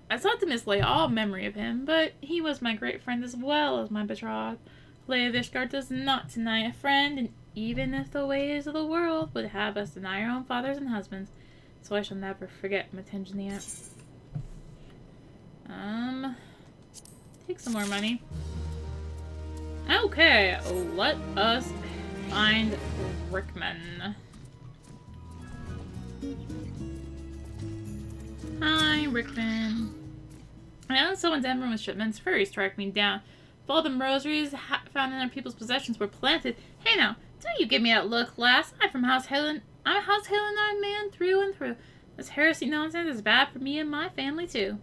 I sought to mislay all memory of him, but he was my great friend as well as my betrothed. Lady of Ishgard does not deny a friend, and even if the ways of the world would have us deny our own fathers and husbands, so I shall never forget Metengenia. Take some more money. Okay, let us find Rickman. Hi, Rickman. I own someone's emblem with shipments. Furries tracked me down. If all the rosaries found in our people's possessions were planted. Hey now, don't you give me that look, lass. I'm from House Helen. I'm a House Helenite man through and through. This heresy nonsense is bad for me and my family too.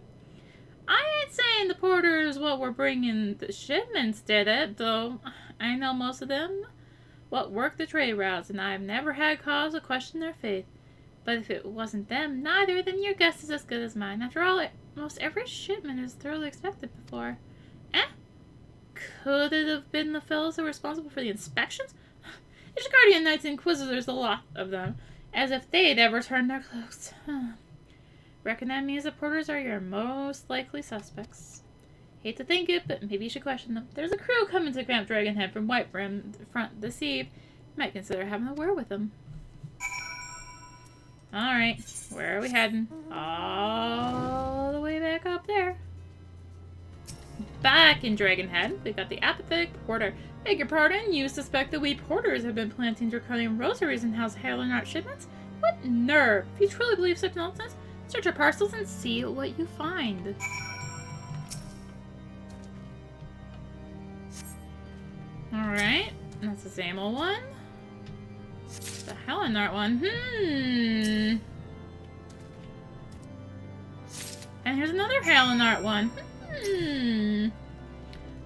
I ain't saying the porters what were bringing the shipments did it, though I know most of them what work the trade routes, and I've never had cause to question their faith. But if it wasn't them, neither, then your guess is as good as mine. After all, most every shipment is thoroughly expected before. Could it have been the fellows who were responsible for the inspections? Ishgardian Knights and Inquisitors, a lot of them, as if they'd ever turned their cloaks. Reckon that means the porters are your most likely suspects. Hate to think it, but maybe you should question them. There's a crew coming to Camp Dragonhead from Whitebrim front this eve. Might consider having a word with them. Alright, where are we heading? All the way back up there. Back in Dragonhead, we got the apathetic porter. Beg your pardon, you suspect that we porters have been planting Draconian Rosaries in House Helenart shipments? What nerve! If you truly believe such nonsense, search your parcels and see what you find. Alright, that's the same old one. The Helenart one. And here's another Helenart one.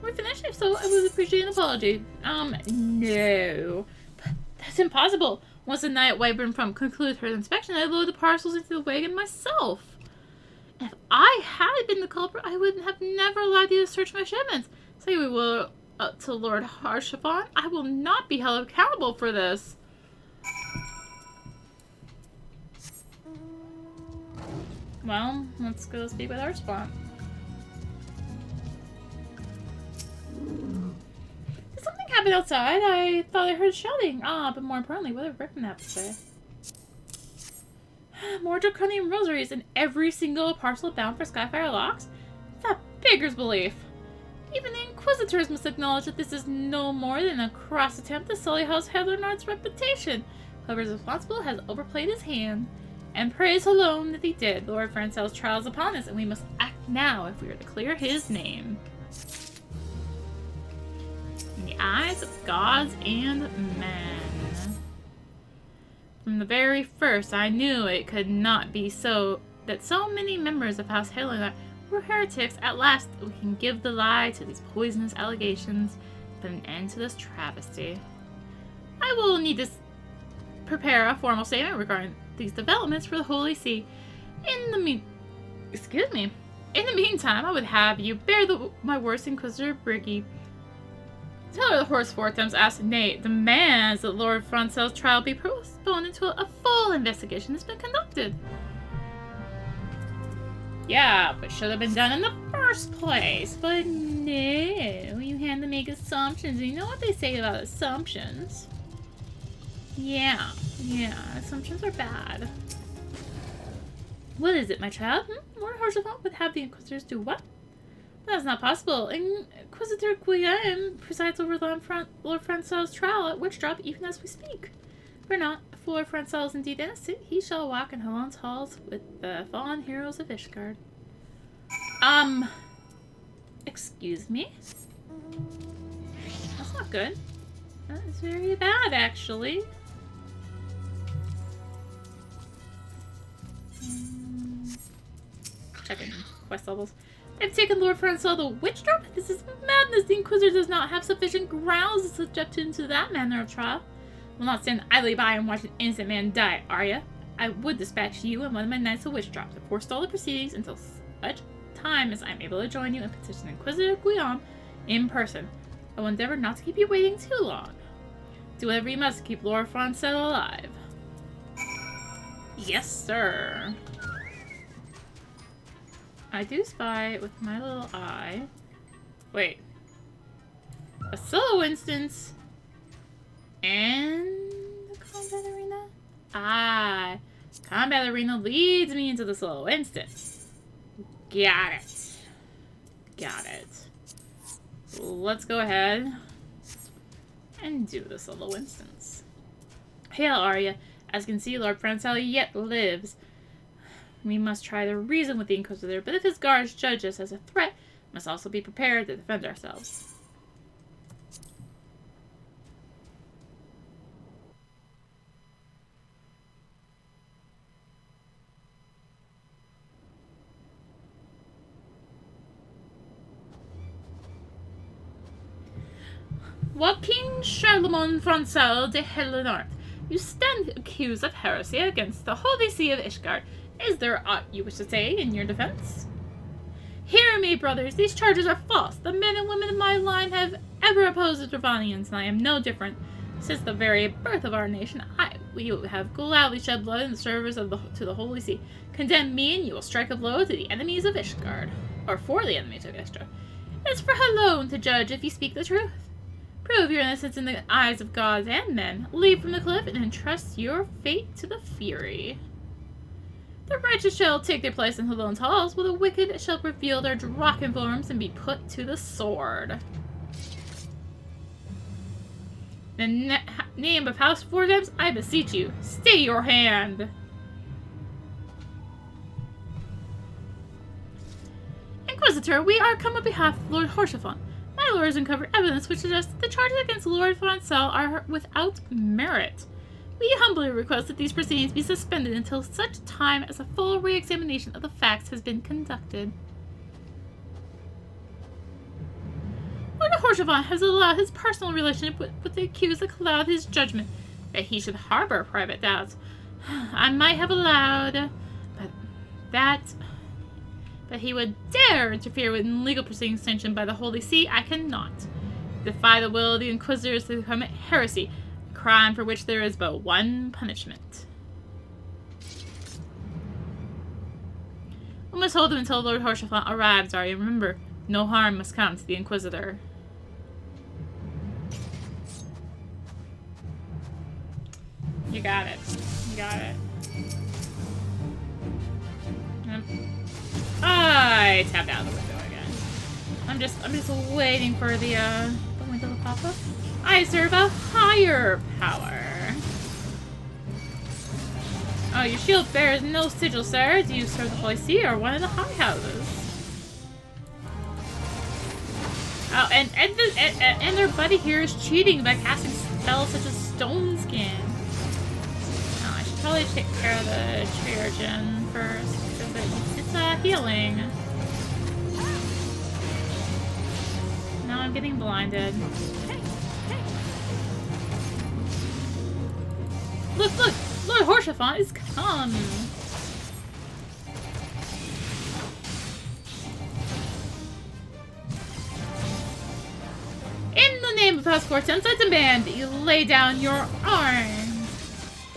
We're finished, so I would appreciate an apology. No. But that's impossible. Once the Knight Wyvern from concluded her inspection, I loaded the parcels into the wagon myself. If I had been the culprit, I would have never allowed you to search my shipments. Say we will to Lord Haurchefant. I will not be held accountable for this. Well, let's go speak with Haurchefant. Did something happen outside? I thought I heard shouting. But more importantly, what did Rickman have to say? More Draconian Rosaries in every single parcel bound for Skyfire Locks? That beggars belief. Even the Inquisitors must acknowledge that this is no more than a cross attempt to sully House Helenart's reputation. Whoever is responsible has overplayed his hand. And praise alone that he did. Lord Francel's trial is upon us, and we must act now if we are to clear his name. In the eyes of gods and men. From the very first, I knew it could not be so that so many members of House Helenart were heretics. At last, we can give the lie to these poisonous allegations, put an end to this travesty. I will need to prepare a formal statement regarding these developments for the Holy See. In the meantime, I would have you bear my worst Inquisitor Briggy. Tell her the Haurchefant asked Nate demands that Lord Francel's trial be postponed until a full investigation has been conducted. Yeah, but should have been done in the first place. But no, you had to make assumptions. You know what they say about assumptions. Yeah, assumptions are bad. What is it, my child? Lord Haurchefant would have the Inquisitors do what? That's not possible. Inquisitor Guillaume presides over Lord Francel's trial at Witchdrop even as we speak. Fear not, if Lord Francel is indeed innocent, he shall walk in Helen's halls with the fallen heroes of Ishgard. Excuse me? That's not good. That is very bad, actually. Checking quest levels. They've taken Lord Francel to Witchdrop? This is madness. The Inquisitor does not have sufficient grounds to subject him to that manner of trial. Will not stand idly by and watch an innocent man die, are ya? I would dispatch you and one of my knights to Witchdrop to forestall the proceedings until such time as I am able to join you and petition Inquisitor Guillaume in person. I will endeavor not to keep you waiting too long. Do whatever you must to keep Lord Francel alive. Yes, sir. I do spy with my little eye. Wait. A solo instance and the combat arena? Ah, combat arena leads me into the solo instance. Got it. Got it. Let's go ahead and do the solo instance. Hail, Arya. As you can see, Lord Francel yet lives. We must try to reason with the Inquisitor, but if his guards judge us as a threat, we must also be prepared to defend ourselves. Joachim Charlemagne Francel de Helenart, you stand accused of heresy against the Holy See of Ishgard. Is there aught you wish to say in your defense? Hear me, brothers. These charges are false. The men and women of my line have ever opposed the Dravanians, and I am no different. Since the very birth of our nation, we have gladly shed blood in the service of to the Holy See. Condemn me, and you will strike a blow to the enemies of Ishgard. Or for the enemies of Ishgard. It is for her alone to judge if you speak the truth. Prove your innocence in the eyes of gods and men. Leap from the cliff and entrust your fate to the Fury. The righteous shall take their place in Halone's halls, while the wicked shall reveal their Draken forms and be put to the sword. In the name of House Forgems, I beseech you, stay your hand! Inquisitor, we are come on behalf of Lord Haurchefant. My lord has uncovered evidence which suggests that the charges against Lord Francel are without merit. We humbly request that these proceedings be suspended until such time as a full re-examination of the facts has been conducted. Lord Haurchefant has allowed his personal relationship with the accused to cloud his judgment. That he should harbor private doubts, I might have allowed, but he would dare interfere with legal proceedings sanctioned by the Holy See, I cannot. Defy the will of the Inquisitors to commit heresy, a crime for which there is but one punishment. We must hold him until Lord Haurchefant arrives, Arya. Remember, no harm must come to the Inquisitor. You got it. You got it. I tapped out of the window again. I'm just waiting for the window to pop up. I serve a higher power. Oh, your shield bears no sigil, sir. Do you serve the Holy See or one of the high houses? Oh, and their buddy here is cheating by casting spells such as Stone Skin. Oh, I should probably take care of the Triarchen first. It's healing. Now I'm getting blinded. Hey, hey. Look, look! Lord Haurchefant is come! In the name of House Hortense, I demand that you lay down your arms.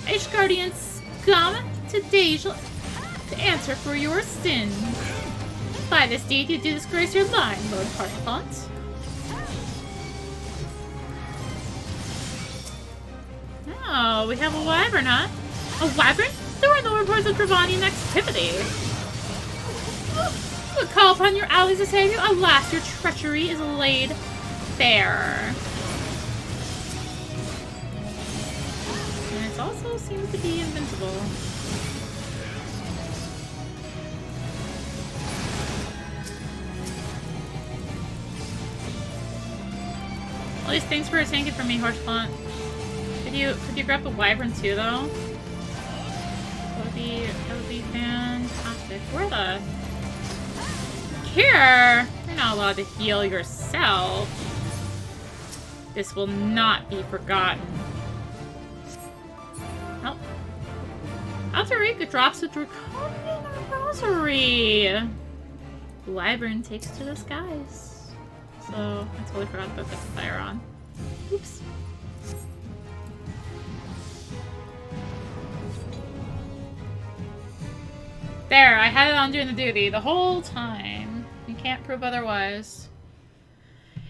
Ishgardian scum, today you shall answer for your sin. By this deed, you do disgrace your line, Lord Haurchefant. Oh, we have a wyvern, huh? A wyvern? There were no reports of Dravanian activity. We would call upon your allies to save you. Alas, your treachery is laid bare. And it also seems to be invincible. At least thanks for tanking for me, Haurchefant. Could you grab the wyvern too, though? That would be fantastic. Where the? Here, you're not allowed to heal yourself. This will not be forgotten. Oh, Altarika drops a Draconian Rosary. wyvern takes to the skies. So, I totally forgot to put the fire on. Oops. There, I had it on doing the duty the whole time. You can't prove otherwise.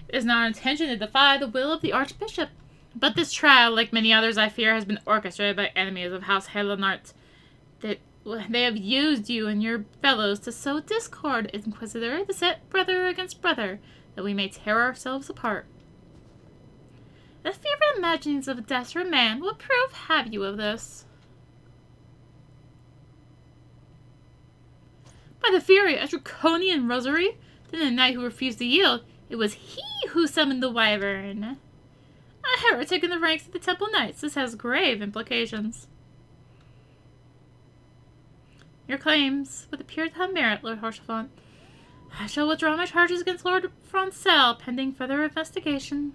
It is not our intention to defy the will of the Archbishop. But this trial, like many others I fear, has been orchestrated by enemies of House Helenart. They have used you and your fellows to sow discord, Inquisitor, to set brother against brother, that we may tear ourselves apart. The fearful imaginings of a desperate man will prove have you of this. By the fury of Draconian Rosary, then the knight who refused to yield, it was he who summoned the wyvern. A heretic in the ranks of the Temple Knights. This has grave implications. Your claims would appear to have merit, Lord Haurchefant. I shall withdraw my charges against Lord Francel, pending further investigation.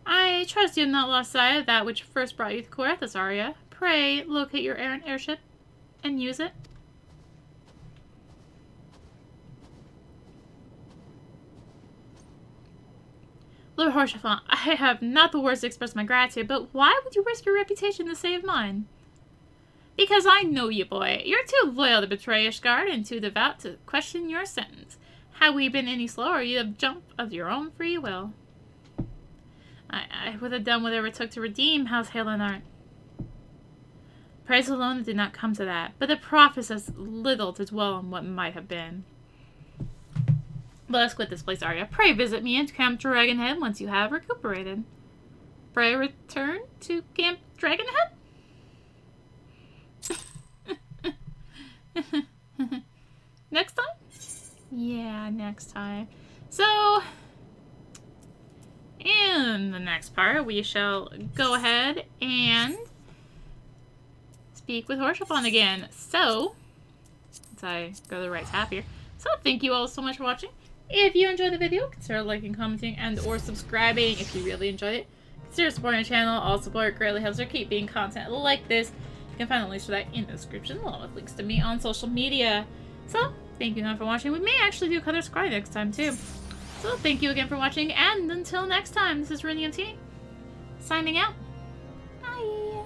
I trust you have not lost sight of that which first brought you to Corathus, Arya. Pray, locate your errant airship and use it. Lord Haurchefant, I have not the words to express my gratitude, but why would you risk your reputation to save mine? Because I know you, boy. You're too loyal to betray Ishgard and too devout to question your sentence. Had we been any slower, you'd have jumped of your own free will. I would have done whatever it took to redeem House Helenart. Praise alone it did not come to that, but the prophet has little to dwell on what might have been. Let us quit this place, Arya. Pray visit me in Camp Dragonhead once you have recuperated. Pray return to Camp Dragonhead? Next time? Yeah, next time. So, in the next part, we shall go ahead and speak with Haurchefant again. So, as I go to the right tab here. So, thank you all so much for watching. If you enjoyed the video, consider liking, commenting, and or subscribing if you really enjoyed it. Consider supporting the channel. All support greatly helps her keep being content like this. You can find the links for that in the description, along with links to me on social media. So, thank you again for watching. We may actually do Color Scry next time, too. So, thank you again for watching, and until next time, this is rinimt, signing out. Bye!